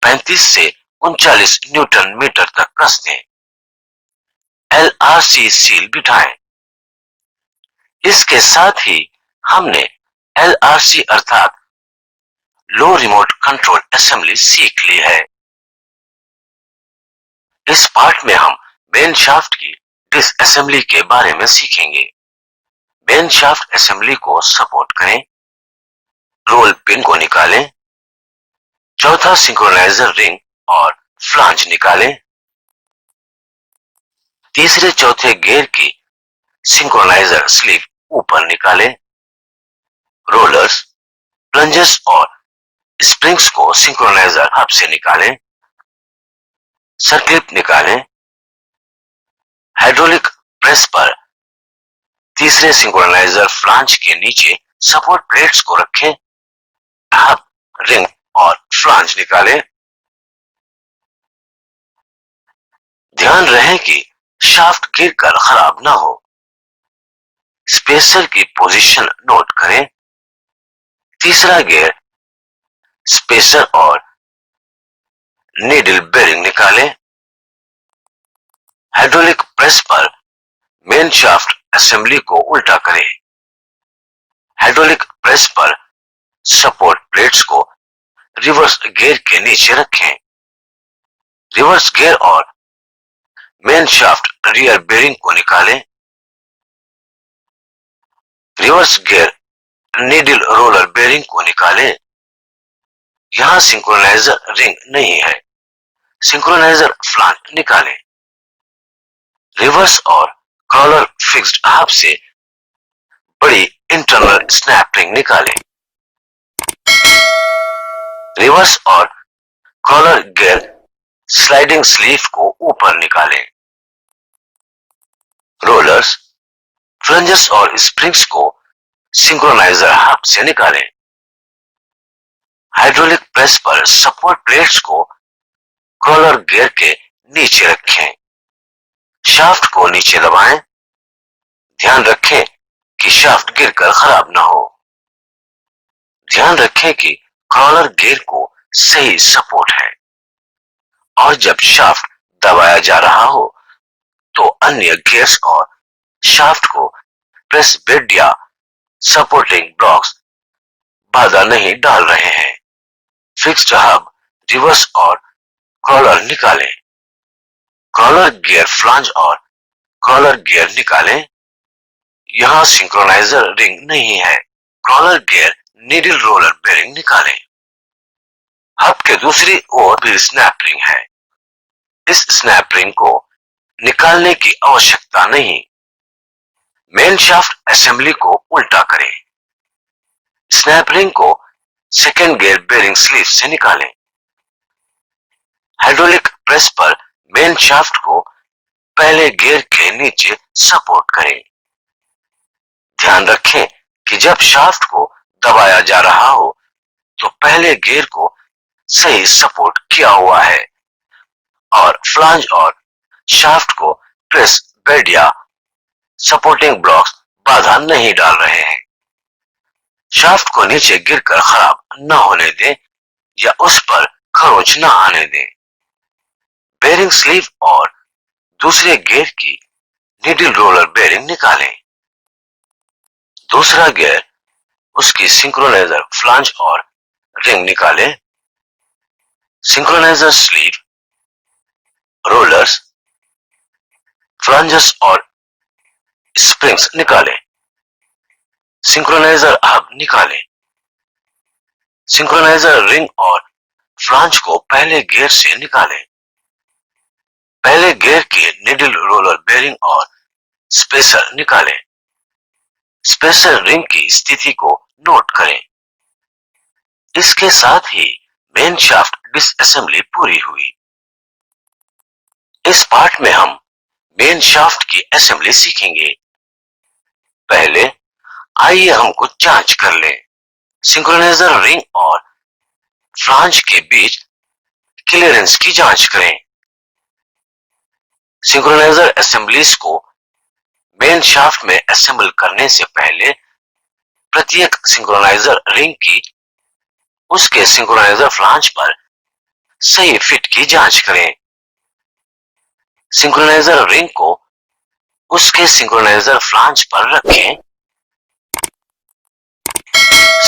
35 से 39 न्यूटन मीटर तक कस दें। LRC सील बिठाएं। इसके साथ ही हमने LRC अर्थात लो रिमोट कंट्रोल असेंबली सीख ली है। इस पार्ट में हम मेन शाफ्ट की डिसअसेंबली के बारे में सीखेंगे। मेन शाफ्ट असेंबली को सपोर्ट करें। रोल पिन को निकालें। चौथा सिंक्रोनाइजर रिंग और फ्लांज निकालें। तीसरे चौथे गियर की सिंक्रोनाइजर स्लीव ऊपर निकालें। रोलर्स, प्लंजर्स और स्प्रिंग्स को सिंक्रोनाइजर हब से निकालें। सर्कलिप निकालें। हाइड्रोलिक प्रेस पर तीसरे सिंक्रोनाइजर फ्लांज के नीचे सपोर्ट प्लेट्स को रखें। हब, रिंग और फ्लांज निकालें। ध्यान रहे कि शाफ्ट गिरकर खराब ना हो। स्पेसर की पोजीशन नोट करें। तीसरा गियर, स्पेसर और नीडल बेरिंग निकालें। हाइड्रोलिक प्रेस पर मेन शाफ्ट असेंबली को उल्टा करें। हाइड्रोलिक प्रेस पर सपोर्ट प्लेट्स को रिवर्स गियर के नीचे रखें। रिवर्स गियर और मेन शाफ्ट रियर बेरिंग को निकालें। Reverse gear needle roller bearing को निकालें। यहां सिंक्रोनाइजर रिंग नहीं है, सिंक्रोनाइजर फ्लांज निकालें। रिवर्स और क्रॉलर फिक्स्ड हब से बड़ी इंटरनल स्नैप रिंग निकालें। रिवर्स और क्रॉलर गियर स्लाइडिंग स्लीव को ऊपर निकालें। रोलर्स, फ्लंजर्स और स्प्रिंग्स को सिंक्रोनाइजर हब से निकालें। हाइड्रोलिक प्रेस पर सपोर्ट प्लेट्स को क्रॉलर गियर के नीचे रखें। शाफ्ट को नीचे दबाएं। ध्यान रखें कि शाफ्ट गिरकर खराब ना हो। ध्यान रखें कि क्रॉलर गियर को सही सपोर्ट है और जब शाफ्ट दबाया जा रहा हो तो अन्य गियर्स और शाफ्ट को प्रेस बेड या सपोर्टिंग ब्लॉक्स बाधा नहीं डाल रहे हैं। फिक्स्ड हब, रिवर्स और क्रॉलर निकालें। क्रॉलर गियर फ्लांज और क्रॉलर गियर निकालें। यहां सिंक्रोनाइजर रिंग नहीं है। Crawler gear needle roller bearing निकालें। हब के दूसरी ओर भी स्नैप रिंग है। इस स्नैप रिंग को निकालने की आवश्यकता नहीं। मेन शाफ्ट असेंबली को उल्टा करें। स्नैप रिंग को सेकेंड गियर बेरिंग स्लीव से निकालें। हाइड्रोलिक प्रेस पर मेन शाफ्ट को पहले गियर के नीचे सपोर्ट करें। ध्यान रखें कि जब शाफ्ट को दबाया जा रहा हो तो पहले गियर को सही सपोर्ट किया हुआ है और फ्लांज और शाफ्ट को प्रेस बेड या सपोर्टिंग ब्लॉक्स बाधा नहीं डाल रहे हैं। शाफ्ट को नीचे गिरकर खराब न होने दें या उस पर खरोंच न आने दें। बेरिंग स्लीव और दूसरे गियर की नीडल रोलर बेरिंग निकालें। दूसरा गियर, उसकी सिंक्रोनाइजर फ्लांज और रिंग निकालें। सिंक्रोनाइजर स्लीव, रोलर्स, फ्लांजर्स और स्प्रिंग्स निकालें। सिंक्रोनाइजर हब निकालें। सिंक्रोनाइजर रिंग और फ्लांज को पहले गियर से निकालें। पहले गियर के नीडल रोलर बेरिंग और स्पेसर निकालें। स्पेसर रिंग की स्थिति को नोट करें। इसके साथ ही मेन शाफ्ट डिसअसेंबली पूरी हुई। इस पार्ट में हम मेन शाफ्ट की असेंबली सीखेंगे। पहले आइए हम कुछ जांच कर लें। सिंक्रोनाइजर रिंग और फ्लांज के बीच क्लियरेंस की जांच करें। सिंक्रोनाइजर असेंबलीज को मेन शाफ्ट में असेंबल करने से पहले प्रत्येक सिंक्रोनाइजर रिंग की उसके सिंक्रोनाइजर फ्लांज पर सही फिट की जांच करें। सिंक्रोनाइजर रिंग को उसके सिंक्रोनाइजर फ्लांज पर रखें।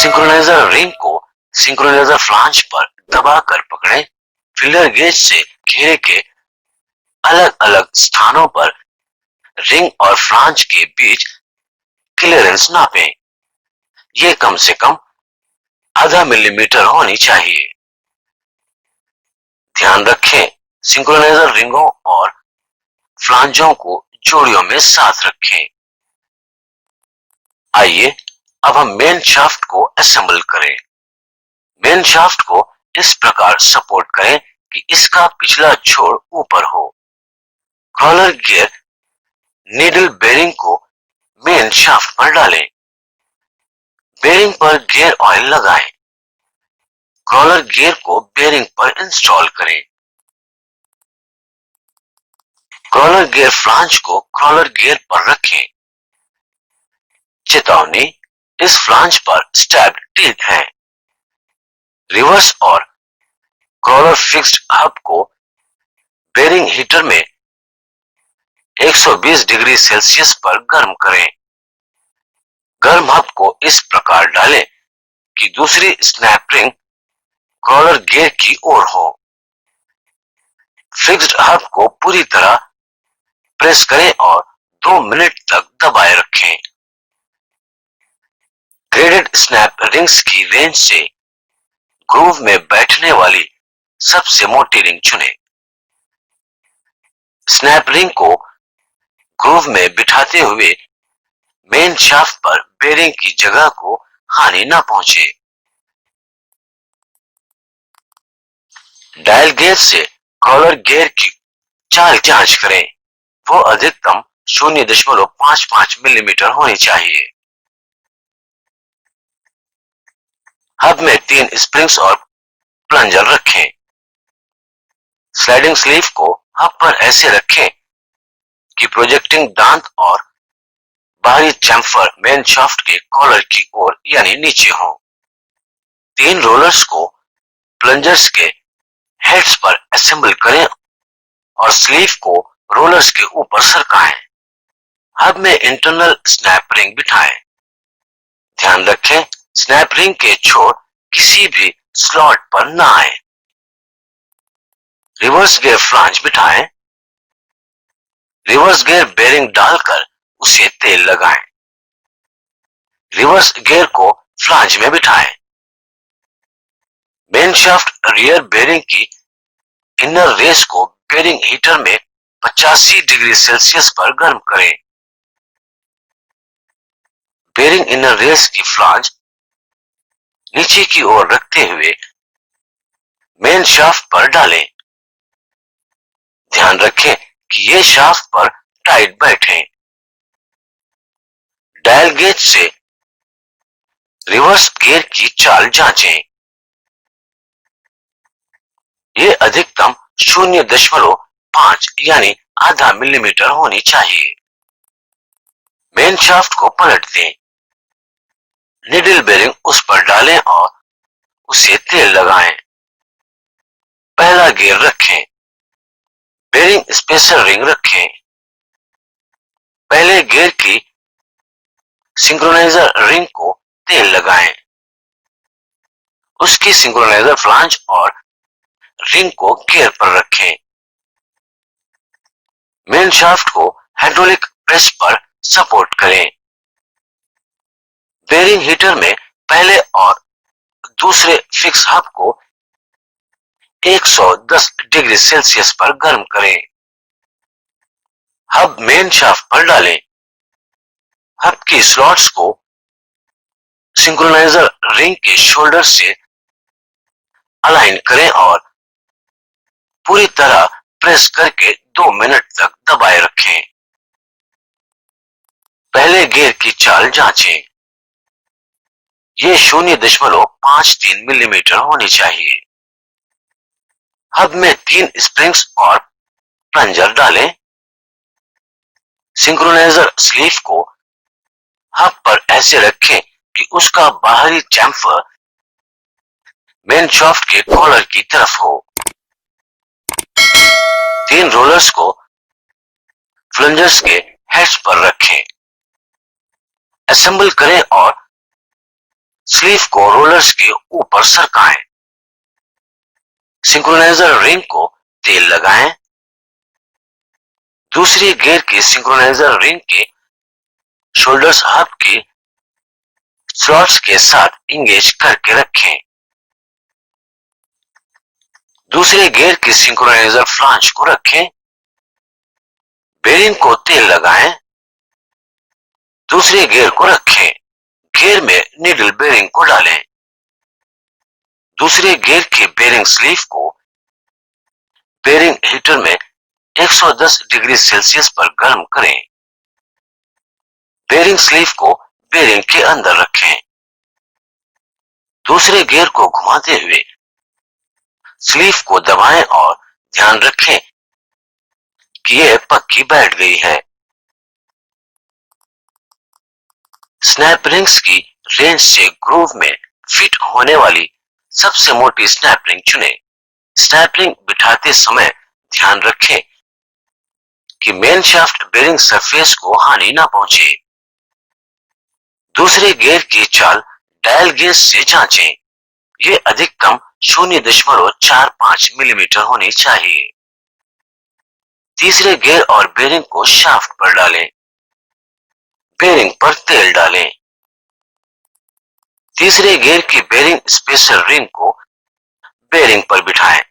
सिंक्रोनाइजर रिंग को सिंक्रोनाइजर फ्लांज पर दबाकर पकड़ें। फीलर गेज से घेरे के अलग अलग स्थानों पर रिंग और फ्लांज के बीच क्लियरेंस नापें। यह कम से कम आधा मिलीमीटर होनी चाहिए। ध्यान रखें, सिंक्रोनाइजर रिंगों और फ्लांजों को जोड़ियों में साथ रखें। आइए अब हम मेन शाफ्ट को असेंबल करें। मेन शाफ्ट को इस प्रकार सपोर्ट करें कि इसका पिछला छोर ऊपर हो। क्रॉलर गियर नीडल बेरिंग को मेन शाफ्ट पर डालें। बेरिंग पर गियर ऑयल लगाएं। क्रॉलर गियर को बेरिंग पर इंस्टॉल करें। क्रॉलर गियर फ्लांज को क्रॉलर गियर पर रखें। चेतावनी, इस फ्लांज पर स्टैब्ड टीथ हैं। रिवर्स और क्रॉलर फिक्स्ड हब को बेरिंग हीटर में 120 डिग्री सेल्सियस पर गर्म करें। गर्म हब को इस प्रकार डालें कि दूसरी स्नैप रिंग कॉलर गियर की ओर हो। फिक्स्ड हब को पूरी तरह प्रेस करें और 2 मिनट तक दबाए रखें। ग्रेडेड स्नैप रिंग्स की रेंज से ग्रूव में बैठने वाली सबसे मोटी रिंग चुनें। स्नैप रिंग को ग्रूव में बिठाते हुए मेन शाफ्ट पर बेरिंग की जगह को हानि न पहुंचे। डायल गेज से कॉलर गियर की चाल जांच करें। वो अधिकतम 0.55 मिलीमीटर होनी चाहिए। हब में 3 स्प्रिंग्स और प्लंजर रखें। स्लाइडिंग स्लीव को हब पर ऐसे रखें कि प्रोजेक्टिंग दांत और बाहरी चैम्फर मेन शाफ्ट के कॉलर की ओर यानी नीचे हो। 3 रोलर्स को प्लंजर्स के हेड्स पर असेंबल करें और स्लीव को रोलर्स के ऊपर सरकाएं। हब में इंटरनल स्नैप रिंग बिठाएं। ध्यान रखें स्नैप रिंग के छोर किसी भी स्लॉट पर न आए। रिवर्स गियर फ्लांज बिठाएं। रिवर्स गियर बेरिंग डालकर उसे तेल लगाएं। रिवर्स गियर को फ्लांज में बिठाएं। मेन शाफ्ट रियर बेरिंग की इनर रेस को बेरिंग हीटर में 85 डिग्री सेल्सियस पर गर्म करें। बेरिंग इनर रेस की फ्लांज नीचे की ओर रखते हुए मेन शाफ्ट पर डालें। ध्यान रखें कि ये शाफ्ट पर टाइट बैठे। डायल गेज से रिवर्स गियर की चाल जांचें। ये अधिकतम 0.5 यानी आधा मिलीमीटर होनी चाहिए। मेन शाफ्ट को पलट दें। निडल बेरिंग उस पर डालें और उसे तेल लगाएं। पहला गियर रखें। बेरिंग स्पेसर रिंग रखें। पहले गियर की सिंक्रोनाइजर रिंग को तेल लगाएं। उसकी सिंक्रोनाइजर फ्लांज और रिंग को गियर पर रखें। मेन शाफ्ट को हाइड्रोलिक प्रेस पर सपोर्ट करें। बेरिंग हीटर में पहले और दूसरे फिक्स हब को 110 डिग्री सेल्सियस पर गर्म करें। हब मेन शाफ्ट पर डालें। हब की स्लॉट्स को सिंक्रोनाइजर रिंग के शोल्डर से अलाइन करें और पूरी तरह प्रेस करके 2 मिनट तक दबाए रखें। पहले गियर की चाल जांचें। ये 0.53 मिलीमीटर होनी चाहिए। हब में 3 स्प्रिंग्स और प्लंजर डालें। सिंक्रोनाइजर स्लीव को हब पर ऐसे रखें कि उसका बाहरी चैम्फर मेन शाफ्ट के कॉलर की तरफ हो। 3 रोलर्स को फ्लंजर्स के हेड्स पर रखें। असेंबल करें और स्लीव को रोलर्स के ऊपर सरकाएं। सिंक्रोनाइजर रिंग को तेल लगाएं। दूसरी गियर की सिंक्रोनाइजर रिंग के शोल्डर्स हब की स्लॉट्स के साथ इंगेज करके रखें। दूसरे गियर की सिंक्रोनाइजर फ्लांज को रखें। बेरिंग को तेल लगाएं। दूसरे गियर को रखें। गियर में नीडल बेरिंग को डालें। दूसरे गियर की बेरिंग स्लीव को बेरिंग हीटर में 110 डिग्री सेल्सियस पर गर्म करें। बेरिंग स्लीव को बेरिंग के अंदर रखें। दूसरे गियर को घुमाते हुए स्लीव को दबाएं और ध्यान रखें कि यह पक्की बैठ गई है। स्नैप रिंग्स की रेंज से ग्रूव में फिट होने वाली सबसे मोटी स्नैप रिंग चुनें। स्नैप रिंग बिठाते समय ध्यान रखें कि मेन शाफ्ट बेरिंग सरफेस को हानि ना पहुंचे। दूसरे गियर की चाल डायल गेज से जांचें। ये अधिकतम 0.45 मिलीमीटर होनी चाहिए। तीसरे गियर और बेरिंग को शाफ्ट पर डालें। बेरिंग पर तेल डालें। तीसरे गियर की बेरिंग स्पेसर रिंग को बेरिंग पर बिठाएं।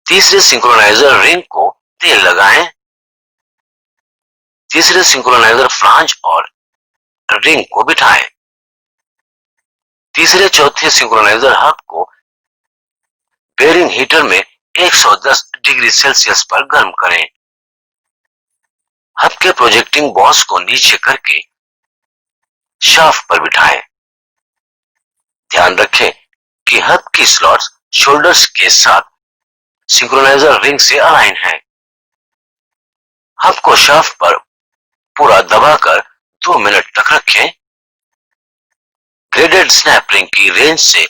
तीसरे सिंक्रोनाइजर रिंग को तेल लगाएं। तीसरे सिंक्रोनाइजर फ्लांज और रिंग को बिठाएं। तीसरे चौथे सिंक्रोनाइजर हब को बेरिंग हीटर में 110 डिग्री सेल्सियस पर गर्म करें। हब के प्रोजेक्टिंग बॉस को नीचे करके शाफ्ट पर बिठाएं। ध्यान रखें कि हब की स्लॉट्स शोल्डर्स के साथ सिंक्रोनाइजर रिंग से अलाइन है। हब को शाफ्ट पर पूरा दबाकर 2 मिनट तक रखें। ग्रेडेड स्नैप रिंग की रेंज से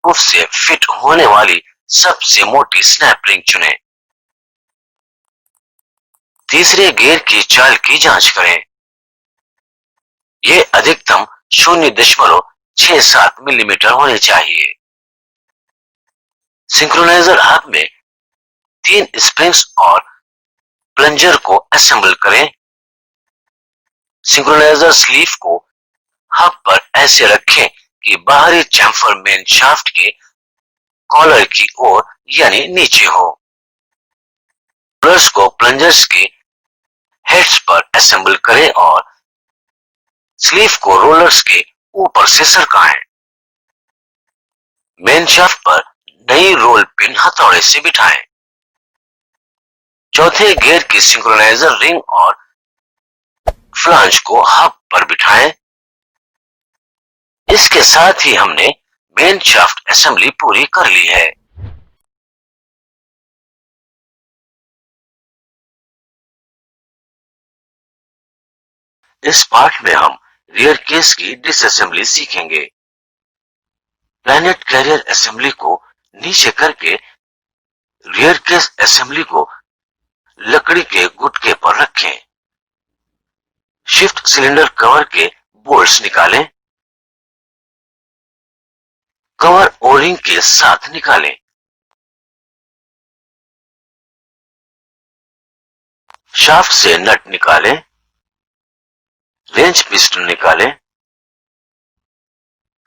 हुक से फिट होने वाली सबसे मोटी स्नैप रिंग चुनें। तीसरे गियर की चाल की जांच करें। यह अधिकतम 0.67 मिलीमीटर होनी चाहिए। सिंक्रोनाइजर हब में 3 स्प्रिंग्स और प्लंजर को असेंबल करें। सिंक्रोनाइजर स्लीव को हब पर ऐसे रखें कि बाहरी चैम्फर मेन शाफ्ट के कॉलर की ओर यानी नीचे हो। रोलर्स को प्लंजर्स के हेड्स पर असेंबल करें और स्लीव को रोलर्स के ऊपर से सरकाएं। मेन शाफ्ट पर नई रोल पिन हथौड़े से बिठाएं। चौथे गियर की सिंक्रोनाइजर रिंग और फ्लांज को हब पर बिठाएं। इसके साथ ही हमने मेन शाफ्ट असेंबली पूरी कर ली है। इस पार्ट में हम रियर केस की डिसअसेंबली सीखेंगे। प्लैनेट कैरियर असेंबली को नीचे करके रियर केस असेंबली को लकड़ी के गुटके पर रखें। शिफ्ट सिलेंडर कवर के बोल्ट्स निकालें। कवर ओरिंग के साथ निकालें। शाफ्ट से नट निकालें। रेंच पिस्टन निकालें।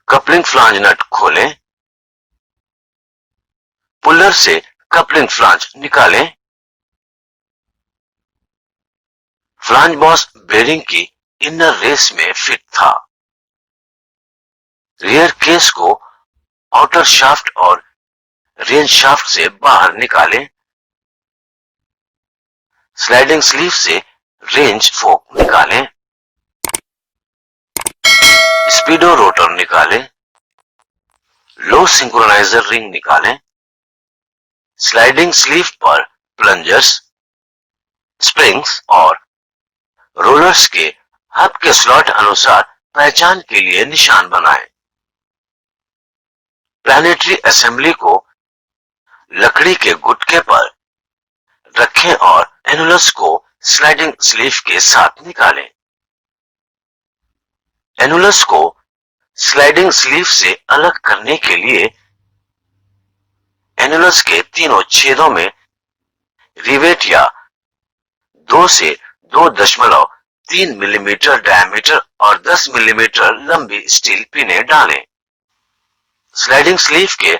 कपलिंग फ्लांज नट खोलें। पुलर से कपलिंग फ्लांज निकालें। फ्लांज बॉस बेरिंग की इनर रेस में फिट था। रियर केस को आउटर शाफ्ट और रेंज शाफ्ट से बाहर निकालें। स्लाइडिंग स्लीव से रेंज फोक निकालें। स्पीडो रोटर निकालें। लो सिंक्रोनाइजर रिंग निकालें। स्लाइडिंग स्लीव पर प्लंजर्स, स्प्रिंग्स और रोलर्स के हब के स्लॉट अनुसार पहचान के लिए निशान बनाएं। प्लैनेटरी असेंबली को लकड़ी के गुटके पर रखें और एनुलस को स्लाइडिंग स्लीव के साथ निकालें। एनुलस को स्लाइडिंग स्लीव से अलग करने के लिए एनुलस के तीनों छेदों में रिवेट या 2 से 2.3 मिलीमीटर डायमीटर और 10 मिलीमीटर लंबी स्टील पिनें डालें। स्लाइडिंग स्लीव के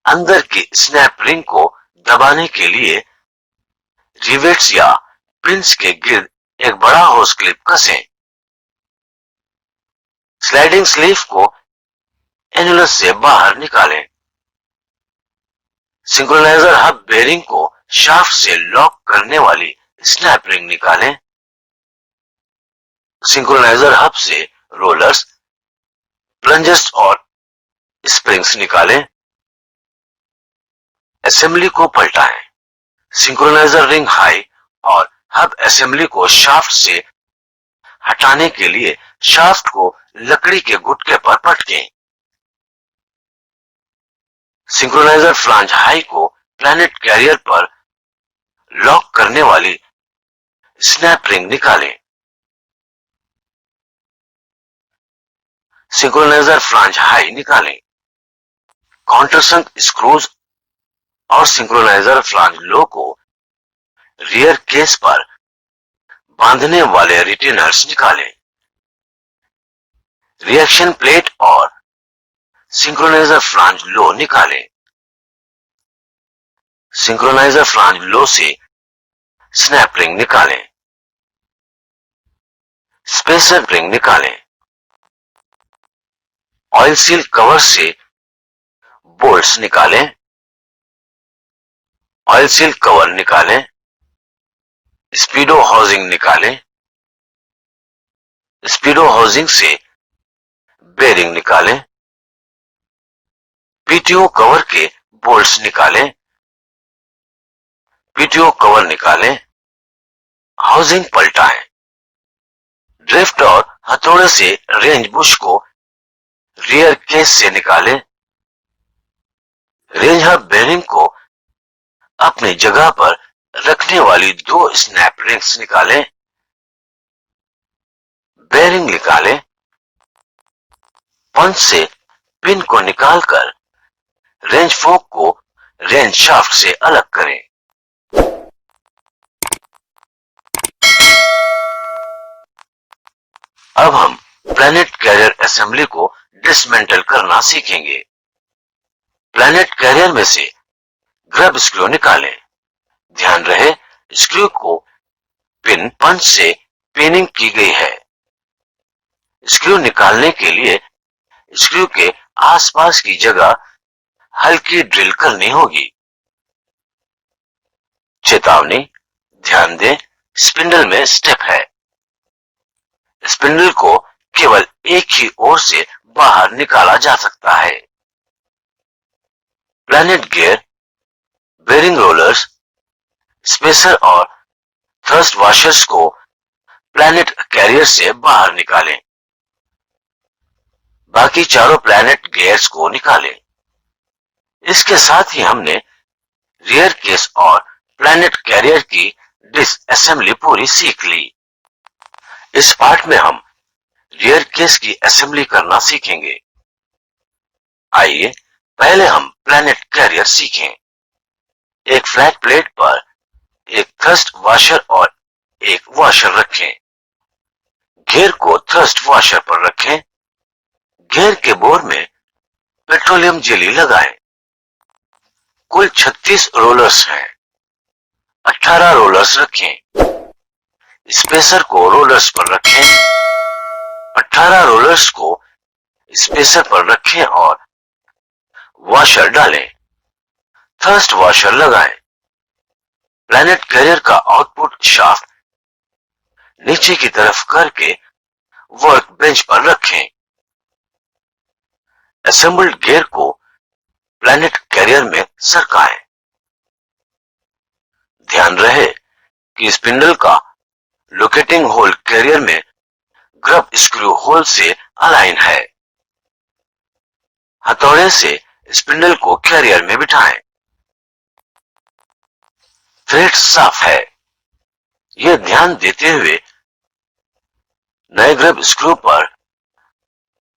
अंदर की स्नैप रिंग को दबाने के लिए रिवेट्स या पिंस के गिर्द एक बड़ा होस क्लिप कसें। स्लाइडिंग स्लीव को एनुलस से बाहर निकालें। सिंक्रोनाइजर हब बेरिंग को शाफ्ट से लॉक करने वाली स्नैप रिंग निकालें। सिंक्रोनाइजर हब से रोलर्स, प्लंजर्स और स्प्रिंग्स निकालें। असेंबली को पलटाएं। सिंक्रोनाइजर रिंग हाई और हब असेंबली को शाफ्ट से हटाने के लिए शाफ्ट को लकड़ी के गुटके पर पटकें। सिंक्रोनाइजर फ्लांज हाई को प्लैनेट कैरियर पर लॉक करने वाली स्नैप रिंग निकालें। सिंक्रोनाइजर फ्लांज हाई निकालें। काउंटरसंक स्क्रूज और सिंक्रोनाइजर फ्लांज लो को रियर केस पर बांधने वाले रिटेनर्स निकालें। रिएक्शन प्लेट और सिंक्रोनाइजर फ्लांज लो निकालें। सिंक्रोनाइजर फ्लांज लो से स्नैप रिंग निकालें। स्पेसर रिंग निकालें। ऑयल सील कवर से बोल्ट्स निकालें। ऑयल सील कवर निकालें। स्पीडो हाउसिंग निकालें। स्पीडो हाउसिंग से बेरिंग निकालें। पीटीओ कवर के बोल्ट्स निकालें। पीटीओ कवर निकालें। हाउसिंग पलटाएं। ड्रिफ्ट और हथौड़े से रेंज बुश को रियर केस से निकालें। रेंज हब बेरिंग को अपनी जगह पर रखने वाली 2 स्नैप रिंग्स निकालें। बेरिंग निकालें। पंच से पिन को निकालकर रेंज फोक को रेंज शाफ्ट से अलग करें। अब हम प्लैनेट कैरियर असेंबली को डिसमेंटल करना सीखेंगे। प्लैनेट कैरियर में से ग्रब स्क्रू निकालें। ध्यान रहे स्क्रू को पिन पंच से पिनिंग की गई है। स्क्रू निकालने के लिए स्क्रू के आसपास की जगह हल्की ड्रिल करनी होगी। चेतावनी, ध्यान दें स्पिंडल में स्टेप है। स्पिंडल को केवल एक ही ओर से बाहर निकाला जा सकता है। Planet gear, bearing rollers, spacer और थ्रस्ट वॉशर्स को प्लैनेट कैरियर से बाहर निकालें। बाकी चारों प्लैनेट गियर्स को निकालें। इसके साथ ही हमने रियर केस और प्लैनेट कैरियर की डिसअसेंबली पूरी सीख ली। इस पार्ट में हम रियर केस की असेंबली करना सीखेंगे। आइए पहले हम प्लैनेट कैरियर सीखें। एक फ्लैट प्लेट पर एक थ्रस्ट वॉशर और एक वॉशर रखें। घेर को थ्रस्ट वॉशर पर रखें। घेर के बोर में पेट्रोलियम जेली लगाएं। कुल 36 रोलर्स हैं। 18 रोलर्स रखें। स्पेसर को रोलर्स पर रखें। 18 रोलर्स को स्पेसर पर रखें और वॉशर डालें। थ्रस्ट वॉशर लगाएं। प्लैनेट कैरियर का आउटपुट शाफ्ट नीचे की तरफ करके वर्क बेंच पर रखें। असेंबल्ड गियर को प्लैनेट कैरियर में सरकाएं। ध्यान रहे कि स्पिंडल का लोकेटिंग होल कैरियर में ग्रब स्क्रू होल से अलाइन है। हथौड़े से स्पिंडल को कैरियर में बिठाएं। थ्रेड साफ है, यह ध्यान देते हुए नए ग्रब स्क्रू पर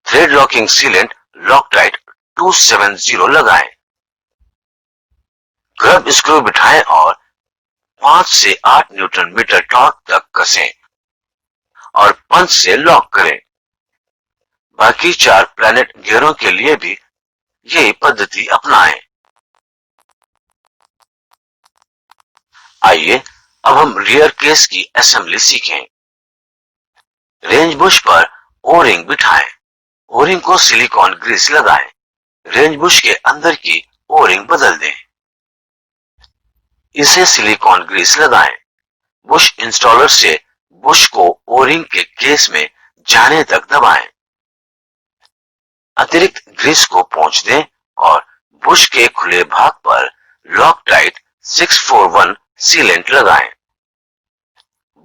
थ्रेड लॉकिंग सीलेंट लॉकटाइट 270 लगाएं। ग्रब स्क्रू बिठाएं और 5 से 8 न्यूटन मीटर टॉर्क तक कसें और पंच से लॉक करें। बाकी 4 प्लैनेट गियरों के लिए भी यही पद्धति अपनाएं। आइए अब हम रियर केस की असेंबली सीखें। रेंज बुश पर ओ-रिंग बिठाएं। ओ-रिंग को सिलिकॉन ग्रीस लगाएं। रेंज बुश के अंदर की ओ-रिंग बदल दें। इसे सिलिकॉन ग्रीस लगाएं। बुश इंस्टॉलर से बुश को ओ-रिंग के केस में जाने तक दबाएं। अतिरिक्त ग्रीस को पोंछ दें और बुश के खुले भाग पर लॉकटाइट 641 सीलेंट लगाएं।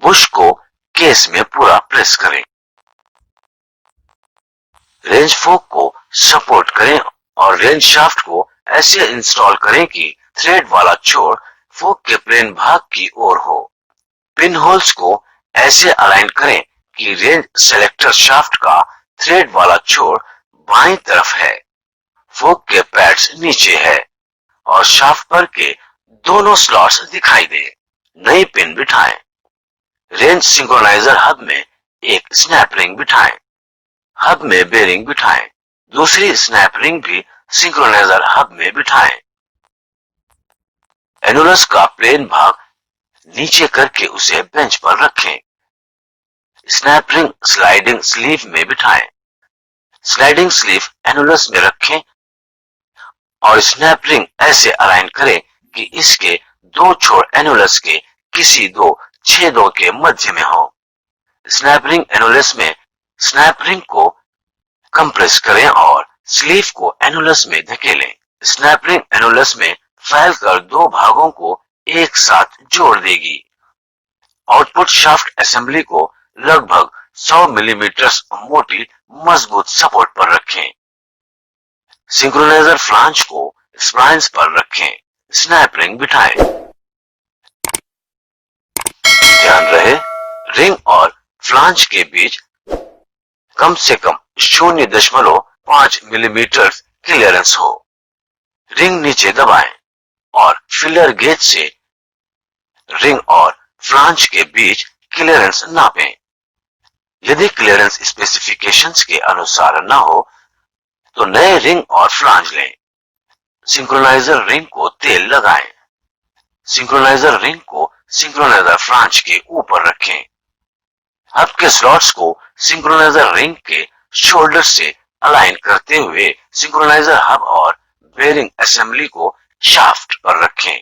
बुश को केस में पूरा प्रेस करें। रेंज फोक को सपोर्ट करें और रेंज शाफ्ट को ऐसे इंस्टॉल करें कि थ्रेड वाला छोर फोक के प्लेन भाग की ओर हो। पिन होल्स को ऐसे अलाइन करें कि रेंज सेलेक्टर शाफ्ट का थ्रेड वाला छोर बाईं तरफ है, फोक के पैड्स नीचे है और शाफ्ट पर के दोनों स्लॉट्स दिखाई दे। नई पिन बिठाएं। रेंज सिंक्रोनाइजर हब में एक स्नैप रिंग बिठाएं। हब में बेरिंग बिठाएं। दूसरी स्नैप रिंग भी सिंक्रोनाइजर हब में बिठाएं। एनुलस का प्लेन भाग नीचे करके उसे बेंच पर रखें। स्नैप रिंग स्लाइडिंग स्लीव में बिठाएं। स्लाइडिंग स्लीव एनुलस में रखें और स्नैप रिंग ऐसे अलाइन करें कि इसके दो छोर एनुलस के किसी दो छेदों के मध्य में हो। स्नैप रिंग एनुलस में स्नैप रिंग को कंप्रेस करें और स्लीव को एनुलस में धकेलें। स्नैप रिंग एनुलस में फैलकर दो भागों को एक साथ जोड़ देगी। आउटपुट शाफ्ट असेंबली को लगभग 100 मिलीमीटर मोटी मजबूत सपोर्ट पर रखें। सिंक्रोनाइजर फ्लांज को स्प्लाइंस पर रखें। स्नैप रिंग बिठाएं। ध्यान रहे रिंग और फ्लांज के बीच कम से कम 0.5 मिलीमीटर क्लियरेंस हो। रिंग नीचे दबाएं और फिलर गेज से रिंग और फ्लांज के बीच क्लियरेंस नापें। यदि क्लियरेंस स्पेसिफिकेशंस के अनुसार न हो तो नए रिंग और फ्लांज लें। सिंक्रोनाइजर रिंग को तेल लगाएं। सिंक्रोनाइजर रिंग को सिंक्रोनाइजर फ्लांज के ऊपर रखें। हब के स्लॉट्स को सिंक्रोनाइजर रिंग के शोल्डर से अलाइन करते हुए सिंक्रोनाइजर हब और बेरिंग असेंबली को शाफ्ट पर रखें।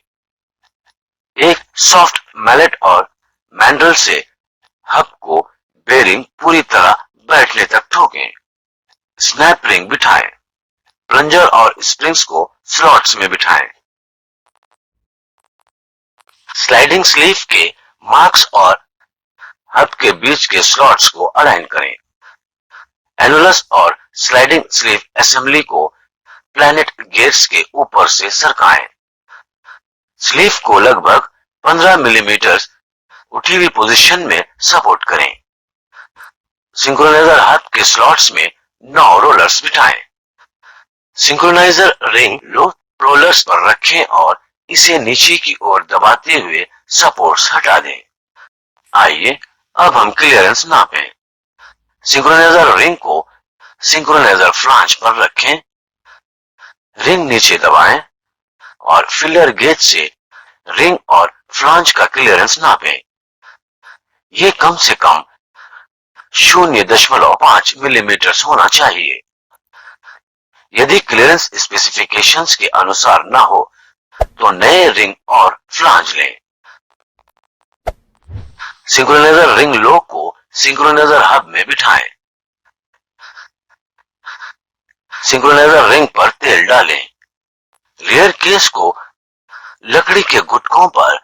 एक सॉफ्ट मैलेट और मैंडल से हब को बेरिंग पूरी तरह बैठने तक ठोकें। स्नैप रिंग बिठाएं। प्लंजर और स्प्रिंग्स को स्लॉट्स में बिठाएं। स्लाइडिंग स्लीव के मार्क्स और हब के बीच के स्लॉट्स को अलाइन करें। एनुलस और स्लाइडिंग स्लीव असेंबली को प्लैनेट गेट्स के ऊपर से सरकाएं। स्लीव को लगभग 15 मिलीमीटर उठी हुई पोजीशन में सपोर्ट करें। सिंक्रोनाइजर हब के स्लॉट्स में 9 रोलर्स बिठाएं। सिंक्रोनाइजर रिंग लो रोलर्स पर रखें और इसे नीचे की ओर दबाते हुए सपोर्ट्स हटा दें। आइए अब हम क्लियरेंस नापें। सिंक्रोनाइजर रिंग को सिंक्रोनाइजर फ्लांज पर रखें। रिंग नीचे दबाएं और फिलर गेज से रिंग और फ्लांज का क्लियरेंस नापें। यह कम से कम 0.5 मिलीमीटर होना चाहिए। यदि क्लियरेंस स्पेसिफिकेशंस के अनुसार ना हो तो नए रिंग और फ्लांज लें। सिंक्रोनाइजर रिंग लो को सिंक्रोनाइजर हब में बिठाएं। सिंक्रोनाइजर रिंग पर तेल डालें। रियर केस को लकड़ी के घुटकों पर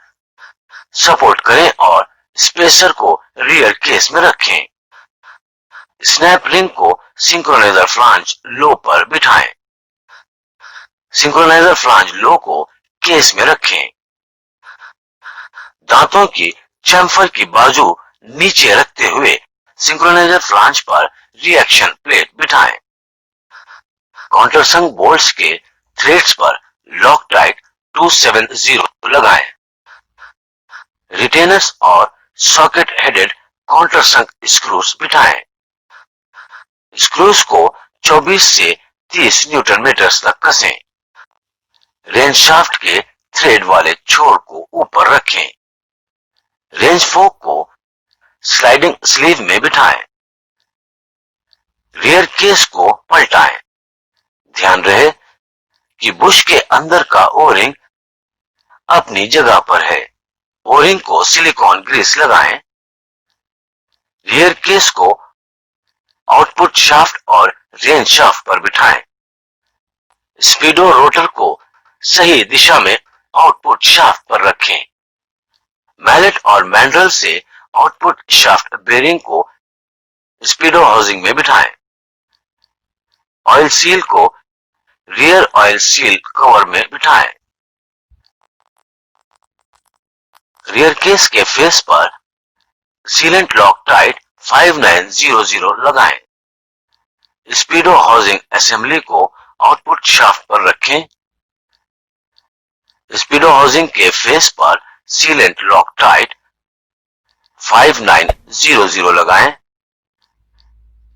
सपोर्ट करें और स्पेसर को रियर केस में रखें। स्नैप रिंग को सिंक्रोनाइजर फ्लांज लो पर बिठाएं। सिंक्रोनाइजर फ्लांज लो को केस में रखें। दांतों की चैम्फर की बाजू नीचे रखते हुए सिंक्रोनाइजर फ्लांज पर रिएक्शन प्लेट बिठाएं। काउंटरसंक बोल्ट्स के थ्रेड्स पर लॉकटाइट 270 लगाएं। रिटेनर्स और सॉकेट हेडेड काउंटरसंक स्क्रूज बिठाएं। स्क्रूज को 24 से 30 न्यूटन मीटर्स तक कसें। रेंज शाफ्ट के थ्रेड वाले छोर को ऊपर रखें। रेंज फोक को स्लाइडिंग स्लीव में बिठाएं। रियर केस को पलटाएं। ध्यान रहे कि बुश के अंदर का ओरिंग अपनी जगह पर है। ओरिंग को सिलिकॉन ग्रीस लगाएं। रियर केस को आउटपुट शाफ्ट और रेंज शाफ्ट पर बिठाएं। स्पीडो रोटर को सही दिशा में आउटपुट शाफ्ट पर रखें। मैलेट और मैंडल से आउटपुट शाफ्ट बेरिंग को स्पीडो हाउसिंग में बिठाएं। ऑयल सील को रियर ऑयल सील कवर में बिठाएं। रियर केस के फेस पर सीलेंट लॉकटाइट 5900 लगाएं। स्पीडो हाउसिंग असेंबली को आउटपुट शाफ्ट पर रखें। स्पीडो हाउसिंग के फेस पर सीलेंट लॉकटाइट 5900 लगाएं।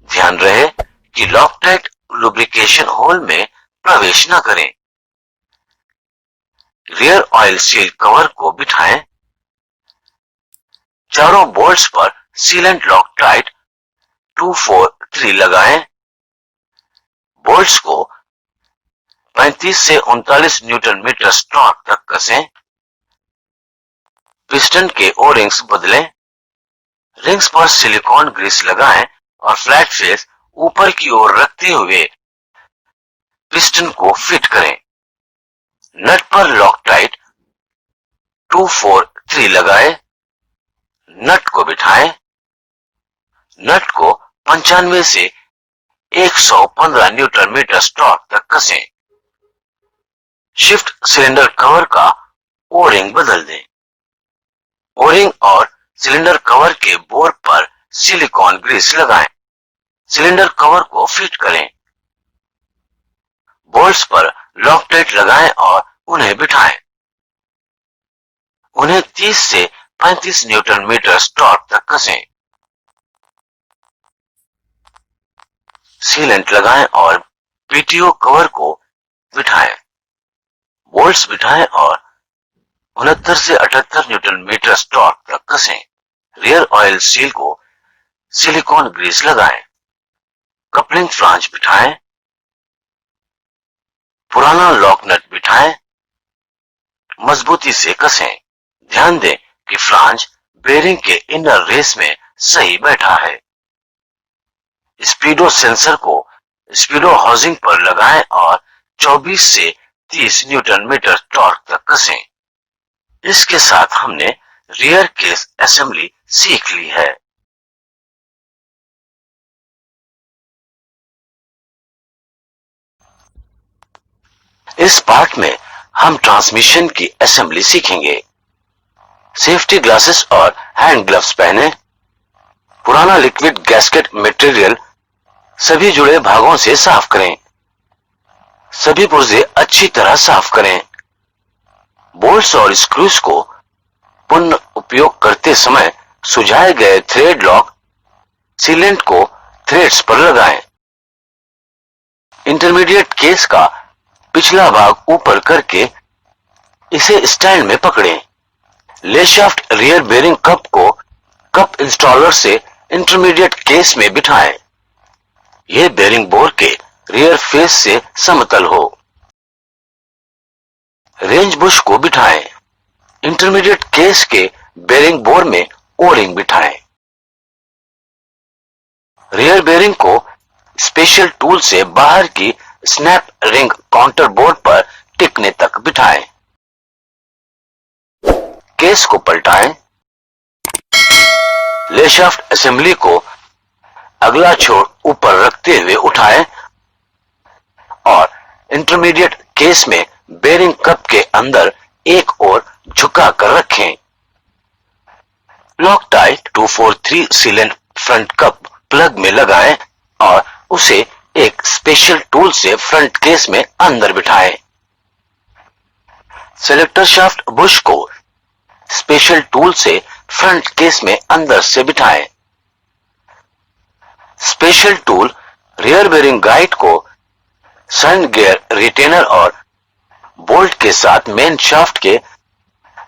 ध्यान रहे कि लॉकटाइट लुब्रिकेशन होल में प्रवेश न करें। रियर ऑयल सील कवर को बिठाएं। चारों बोल्ट्स पर सीलेंट लॉकटाइट 243 लगाएं। बोल्ट्स को 35 से 39 न्यूटन मीटर टॉर्क तक कसें। पिस्टन के ओ रिंग्स बदलें। रिंग्स पर सिलिकॉन ग्रीस लगाएं और फ्लैट फेस ऊपर की ओर रखते हुए पिस्टन को फिट करें। नट पर लॉकटाइट 243 लगाएं। नट को बिठाएं। नट को 95 से 115 न्यूटन मीटर टॉर्क तक कसें। शिफ्ट सिलेंडर कवर का ओ रिंग बदल दें। ओ रिंग और सिलेंडर कवर के बोर पर सिलिकॉन ग्रीस लगाएं। सिलेंडर कवर को फिट करें। बोल्ट्स पर लॉकटाइट लगाएं और उन्हें बिठाएं। उन्हें 30 से 35 न्यूटन मीटर टॉर्क तक कसें। सीलेंट लगाएं और पीटीओ कवर को बिठाएं। बोल्ट्स बिठाएं और 69 से 78 न्यूटन मीटर टॉर्क तक कसें। रियर ऑयल सील को सिलिकॉन ग्रीस लगाएं। कपलिंग फ्लांज बिठाएं। पुराना लॉक नट बिठाएं। मजबूती से कसें। ध्यान दें कि फ्लांज बेरिंग के इनर रेस में सही बैठा है। स्पीडो सेंसर को स्पीडो हाउसिंग पर लगाएं और 24 से 30 न्यूटन मीटर टॉर्क तक कसें। इसके साथ हमने रियर केस असेंबली सीख ली है। इस पार्ट में हम ट्रांसमिशन की असेंबली सीखेंगे। सेफ्टी ग्लासेस और हैंड ग्लव्स पहने। पुराना लिक्विड गैस्केट मटेरियल सभी जुड़े भागों से साफ करें। सभी पुर्जे अच्छी तरह साफ करें। बोल्ट्स और स्क्रूज को पुनः उपयोग करते समय सुझाए गए थ्रेड लॉक सीलेंट को थ्रेड्स पर लगाएं। इंटरमीडिएट केस का पिछला भाग ऊपर करके इसे स्टैंड में पकड़ें। ले शाफ्ट रियर बेरिंग कप को कप इंस्टॉलर से इंटरमीडिएट केस में बिठाएं। यह बेरिंग बोर के रियर फेस से समतल हो। रेंज बुश को बिठाएं। इंटरमीडिएट केस के बेरिंग बोर में ओ रिंग बिठाएं। रियर बेरिंग को स्पेशल टूल से बाहर की स्नैप रिंग काउंटर बोर्ड पर टिकने तक बिठाएं। केस को पलटाएं। ले शाफ्ट असेंबली को अगला छोर ऊपर रखते हुए उठाएं और इंटरमीडिएट केस में बेरिंग कप के अंदर एक ओर झुकाकर रखें। Loctite 243 sealant front cup plug में लगाएं और उसे एक स्पेशल टूल से फ्रंट केस में अंदर बिठाएं। सेलेक्टर शाफ्ट बुश को स्पेशल टूल से फ्रंट केस में अंदर से बिठाएं। Special tool rear bearing guide को सन गियर रिटेनर और बोल्ट के साथ मेन शाफ्ट के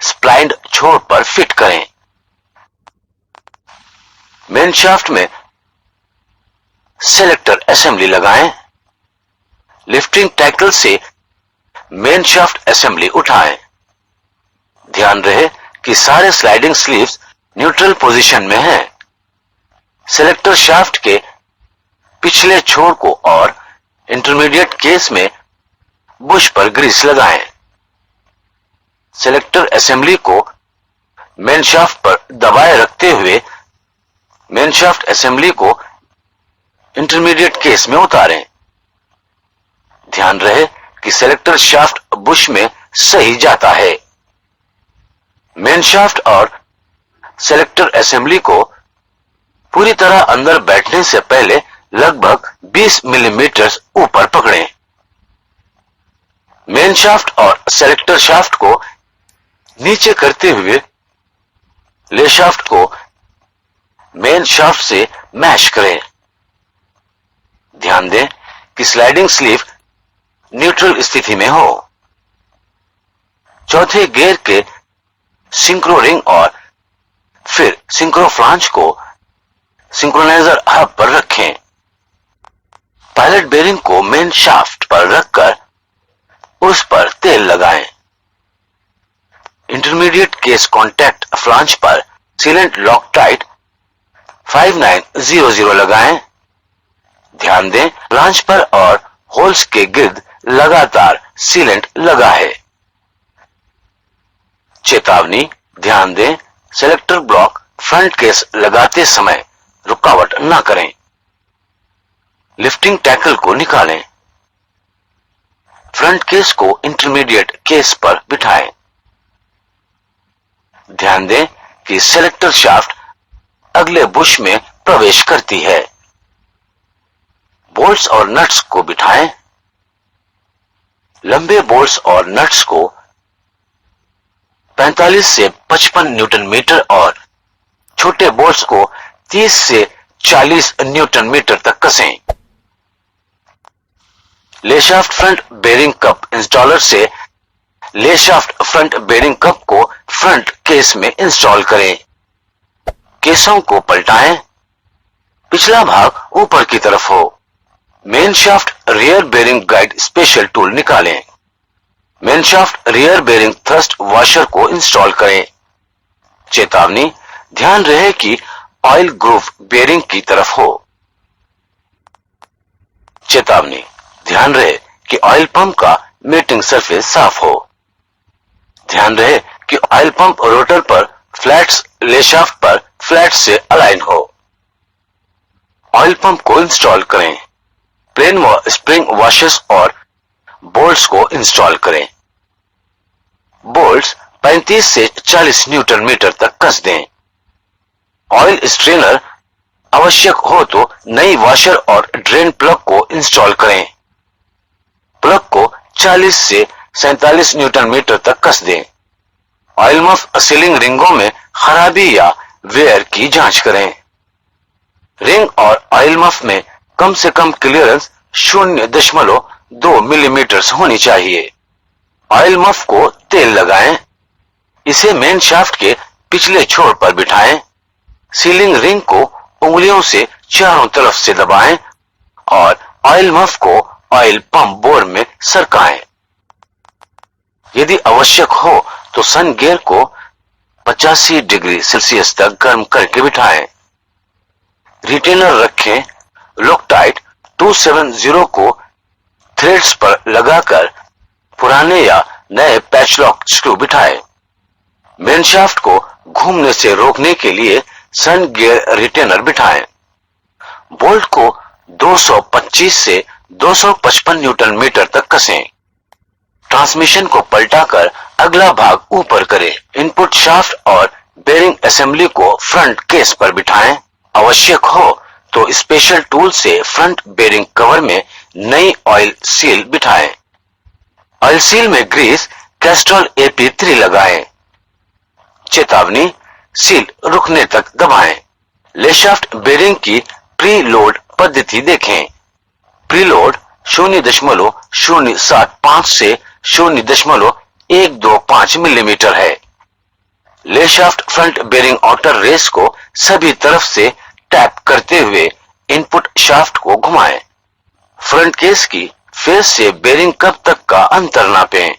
स्प्लाइंड छोर पर फिट करें। मेन शाफ्ट में सेलेक्टर असेंबली लगाएं। लिफ्टिंग टैकल से मेन शाफ्ट असेंबली उठाएं। ध्यान रहे कि सारे स्लाइडिंग स्लीव्स न्यूट्रल पोजीशन में हैं। सेलेक्टर शाफ्ट के पिछले छोर को और इंटरमीडिएट केस में बुश पर ग्रीस लगाएं। सेलेक्टर असेंबली को मेन शाफ्ट पर दबाए रखते हुए मेन शाफ्ट असेंबली को इंटरमीडिएट केस में उतारें। ध्यान रहे कि सेलेक्टर शाफ्ट बुश में सही जाता है। मेन शाफ्ट और सेलेक्टर असेंबली को पूरी तरह अंदर बैठने से पहले लगभग 20 मिलीमीटर ऊपर पकड़ें। मेन शाफ्ट और सेलेक्टर शाफ्ट को नीचे करते हुए ले शाफ्ट को मेन शाफ्ट से मैश करें। ध्यान दें कि स्लाइडिंग स्लीव न्यूट्रल स्थिति में हो। चौथे गियर के सिंक्रो रिंग और फिर सिंक्रो फ्लांज को सिंक्रोनाइजर हब पर रखें। पायलट बेरिंग को मेन शाफ्ट पर रखकर उस पर तेल लगाएं। इंटरमीडिएट केस कांटेक्ट फ्लांज पर सीलेंट लॉकटाइट 5900 लगाएं। ध्यान दें फ्लांज पर और होल्स के गिर्द लगातार सीलेंट लगा है। चेतावनी, ध्यान दें सेलेक्टर ब्लॉक फ्रंट केस लगाते समय रुकावट न करें। लिफ्टिंग टैकल को निकालें। फ्रंट केस को इंटरमीडिएट केस पर बिठाएं। ध्यान दें कि सेलेक्टर शाफ्ट अगले बुश में प्रवेश करती है। बोल्ट्स और नट्स को बिठाएं। लंबे बोल्ट्स और नट्स को 45 से 55 न्यूटन मीटर और छोटे बोल्ट्स को 30 से 40 न्यूटन मीटर तक कसें। Lay shaft front bearing cup installer से lay shaft front bearing cup को फ्रंट केस में इंस्टॉल करें। केसों को पलटाएं। पिछला भाग ऊपर की तरफ हो। Main shaft rear bearing guide special tool निकालें। Main shaft rear bearing thrust washer को इंस्टॉल करें। चेतावनी, ध्यान रहे कि ऑयल ग्रूव बेरिंग की तरफ हो। चेतावनी, ध्यान रहे कि ऑयल पंप का मेटिंग सरफेस साफ हो। ध्यान रहे कि ऑयल पंप रोटर पर फ्लैट्स ले शाफ्ट पर फ्लैट से अलाइन हो। ऑयल पंप को इंस्टॉल करें। प्लेन व स्प्रिंग वॉशर्स और बोल्ट्स को इंस्टॉल करें। बोल्ट्स 35 से 40 न्यूटन मीटर तक कस दें। ऑयल स्ट्रेनर आवश्यक हो तो नई वॉशर और ड्रेन प्लग को इंस्टॉल करें। प्लग को 40 से 47 न्यूटन मीटर तक कस दें। ऑयल मफ सीलिंग रिंगों में खराबी या वेयर की जांच करें। रिंग और ऑयल मफ में कम से कम क्लियरेंस 0.2 मिलीमीटर होनी चाहिए। ऑयल मफ को तेल लगाएं। इसे मेन शाफ्ट के पिछले छोर पर बिठाएं। सीलिंग रिंग को उंगलियों से चारों तरफ से दबाएं और ऑयल मफ को ऑयल पंप बोर में सरकाएं। यदि आवश्यक हो तो सन गियर को 85 डिग्री सेल्सियस तक गर्म करके बिठाएं। रिटेनर रखें। लॉकटाइट 270 को थ्रेड्स पर लगाकर पुराने या नए पैच लॉक स्क्रू बिठाएं। मेन शाफ्ट को घूमने से रोकने के लिए सन गियर रिटेनर बिठाएं। बोल्ट को 225 से 255 न्यूटन मीटर तक कसें। ट्रांसमिशन को पलटाकर अगला भाग ऊपर करें। इनपुट शाफ्ट और बेरिंग असेंबली को फ्रंट केस पर बिठाएं। आवश्यक हो तो स्पेशल टूल से फ्रंट बेरिंग कवर में नई ऑयल सील बिठाएं। ऑयल सील में ग्रीस कैस्ट्रॉल AP3 लगाएं। चेतावनी, सील रुकने तक दबाएं। ले शाफ्ट बेरिंग की प्री लोड पद्धति देखें। प्री लोड 0.075 से 0.125 मिलीमीटर है। Lay shaft front bearing outer race को सभी तरफ से टैप करते हुए इनपुट शाफ्ट को घुमाएं। फ्रंट केस की फेस से बेरिंग कप तक का अंतर नापें।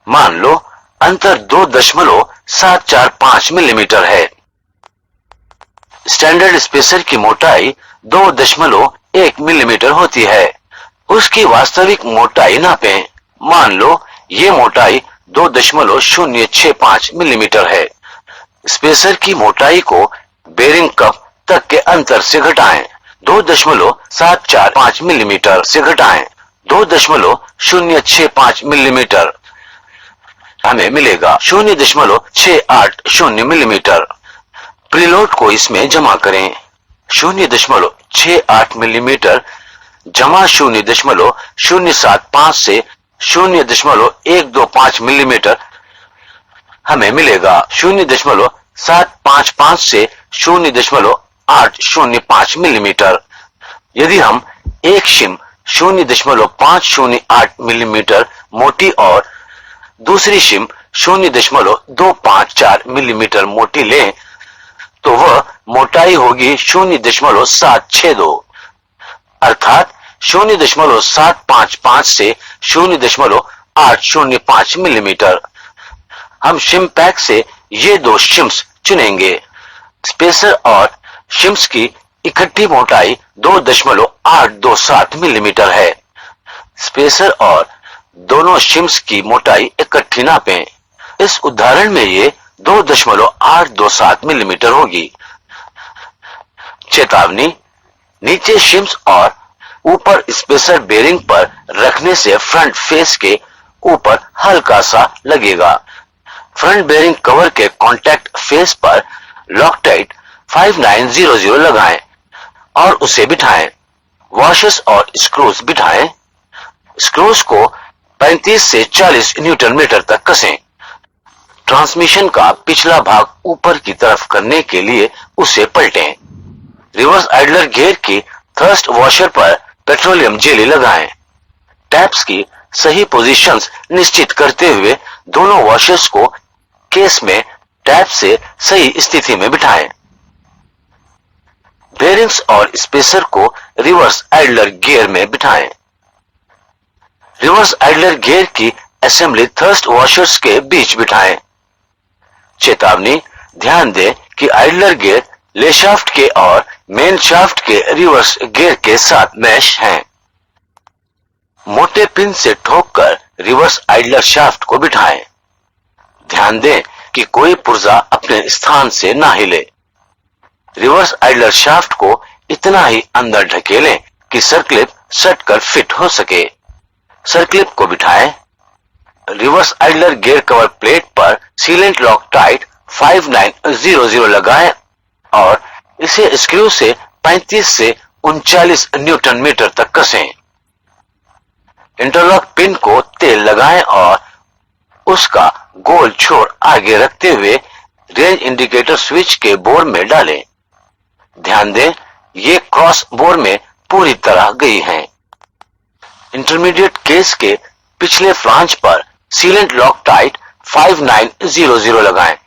मान लो अंतर 2.745 मिलीमीटर है। स्टैंडर्ड स्पेसर की मोटाई 2.1 मिलीमीटर होती है। उसकी वास्तविक मोटाई नापें। मान लो ये मोटाई 2.065 मिलीमीटर है। स्पेसर की मोटाई को बेरिंग कप तक के अंतर से घटाएं। 2.745 मिलीमीटर से घटाएं। 2.065 मिलीमीटर हमें मिलेगा 0.680 मिलीमीटर। प्रीलोड को इसमें जमा करें। 0.68 मिलीमीटर जमा 0.075 से 0.125 मिलीमीटर हमें मिलेगा 0.755 से 0.805 मिलीमीटर। यदि हम एक शिम 0.508 मिलीमीटर मोटी और दूसरी शिम 0.254 मिलीमीटर मोटी लें तो वह मोटाई होगी 0.762 अर्थात 0.755 से 0.805 मिलीमीटर। हम शिम पैक से ये दो शिम्स चुनेंगे। स्पेसर और शिम्स की इकट्ठी मोटाई 2.827 मिलीमीटर है। स्पेसर और दोनों शिम्स की मोटाई इकट्ठी नापें। इस उदाहरण में ये 2.827 मिलीमीटर होगी। चेतावनी, नीचे शिम्स और ऊपर स्पेसर बेरिंग पर रखने से फ्रंट फेस के ऊपर हल्का सा लगेगा। फ्रंट बेरिंग कवर के कॉन्टैक्ट फेस पर लॉकटाइट 5900 लगाएं और उसे बिठाएं। वॉशर्स और स्क्रूज बिठाएं। स्क्रूज को 35 से 40 न्यूटन मीटर तक कसें। ट्रांसमिशन का पिछला भाग ऊपर की तरफ करने के लिए उसे पलटें। रिवर्स आइडलर गियर की थ्रस्ट वॉशर पर पेट्रोलियम जेली लगाएं। टैप्स की सही पोजीशंस निश्चित करते हुए दोनों वॉशर्स को केस में टैप से सही स्थिति में बिठाएं। बेरिंग्स और स्पेसर को रिवर्स आइडलर गियर में बिठाएं। रिवर्स आइडलर गियर की असेंबली थ्रस्ट वॉशर्स के बीच बिठाएं। चेतावनी, ध्यान दें कि आइडलर गियर ले शाफ्ट के और मेन शाफ्ट के रिवर्स गियर के साथ मैश हैं। मोटे पिन से ठोककर रिवर्स आइडलर शाफ्ट को बिठाएं। ध्यान दें कि कोई पुर्जा अपने स्थान से ना हिले। रिवर्स आइडलर शाफ्ट को इतना ही अंदर ढकेलें कि सर्कलिप सटकर फिट हो सके। सर्कलिप को बिठाएं। Reverse idler gear cover plate पर सीलेंट लॉकटाइट 5900 लगाएं और इसे स्क्रू से 35 से 39 न्यूटन मीटर तक कसें। इंटरलॉक पिन को तेल लगाएं और उसका गोल छोर आगे रखते हुए रेंज इंडिकेटर स्विच के बोर में डालें। ध्यान दें, ये क्रॉस बोर में पूरी तरह गई हैं। इंटरमीडिएट केस के पिछले फ्लांज पर सीलेंट लॉकटाइट 5900 लगाएं।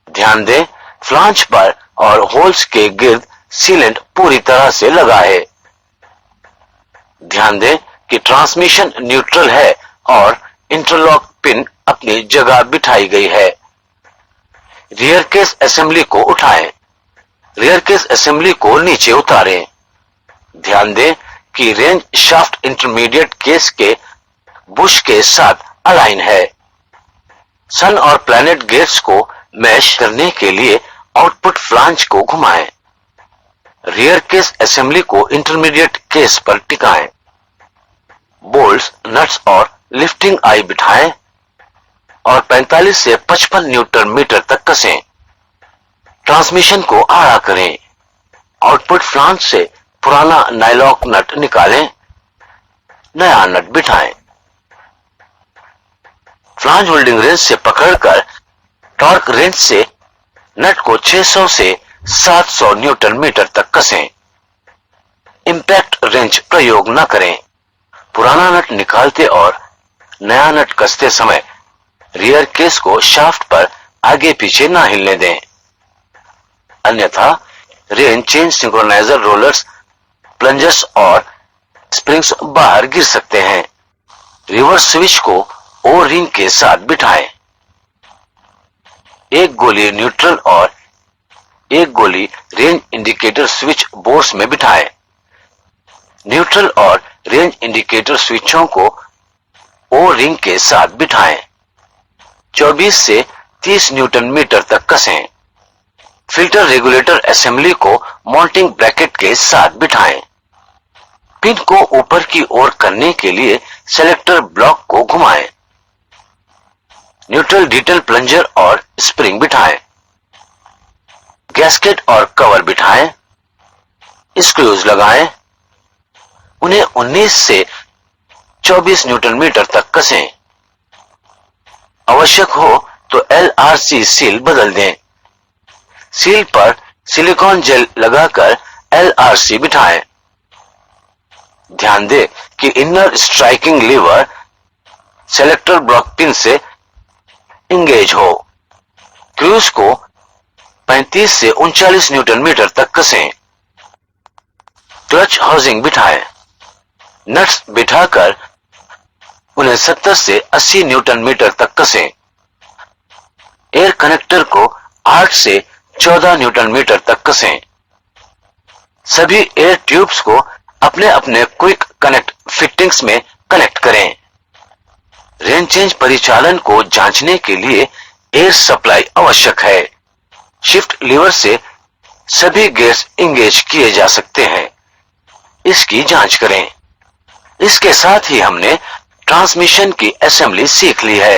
ध्यान दें, फ्लांज पर और होल्स के गिर्द सीलेंट पूरी तरह से लगा है। ध्यान दें कि ट्रांसमिशन न्यूट्रल है और इंटरलॉक पिन अपनी जगह बिठाई गई है। रियर केस असेंबली को उठाएं। रियर केस असेंबली को नीचे उतारें। ध्यान दें कि रेंज शाफ्ट इंटरमीडिएट केस के बुश के साथ अलाइन है। सन और प्लैनेट गेट्स को मैश करने के लिए आउटपुट फ्लांज को घुमाएं। रियर केस असेंबली को इंटरमीडिएट केस पर टिकाएं। बोल्ट्स, नट्स और लिफ्टिंग आई बिठाएं और 45 से 55 न्यूटन मीटर तक कसें। ट्रांसमिशन को आड़ा करें। आउटपुट फ्लांज से पुराना नाइलॉक नट निकालें। नया नट बिठाएं। फ्लांज होल्डिंग रेंज से पकड़कर टॉर्क रेंज से नट को 600 से 700 न्यूटन मीटर तक कसें। इंपैक्ट रेंज प्रयोग न करें। पुराना नट निकालते और नया नट कसते समय रियर केस को शाफ्ट पर आगे पीछे ना हिलने दें, अन्यथा range change synchroniser rollers, plungers और स्प्रिंग्स बाहर गिर सकते हैं। रिवर्स स्विच को ओ रिंग के साथ बिठाएं। एक गोली न्यूट्रल और एक गोली रेंज इंडिकेटर स्विच बोर्ड्स में बिठाएं। न्यूट्रल और रेंज इंडिकेटर स्विचों को ओ रिंग के साथ बिठाएं। 24 से 30 न्यूटन मीटर तक कसें। फिल्टर रेगुलेटर असेंबली को माउंटिंग ब्रैकेट के साथ बिठाएं। पिन को ऊपर की ओर करने के लिए सेलेक्टर ब्लॉक को घुमाएं। न्यूट्रल डिटेल प्लंजर और स्प्रिंग बिठाएं, गैस्केट और कवर बिठाएं, स्क्रूज लगाएं, उन्हें 19 से 24 न्यूटन मीटर तक कसें। आवश्यक हो तो LRC सील बदल दें। सील पर सिलिकॉन जेल लगाकर LRC बिठाएं। ध्यान दें कि inner striking lever selector block pin से इंगेज हो। क्रूज को 35 से 39 न्यूटन मीटर तक कसें। क्लच हाउसिंग बिठाएं। नट्स बिठाकर उन्हें 70 से 80 न्यूटन मीटर तक कसें। एयर कनेक्टर को 8 से 14 न्यूटन मीटर तक कसें। सभी एयर ट्यूब्स को अपने अपने क्विक कनेक्ट फिटिंग्स में कनेक्ट करें। रेन चेंज परिचालन को जांचने के लिए एयर सप्लाई आवश्यक है। शिफ्ट लीवर से सभी गेयर्स इंगेज किए जा सकते हैं, इसकी जांच करें। इसके साथ ही हमने ट्रांसमिशन की असेंबली सीख ली है।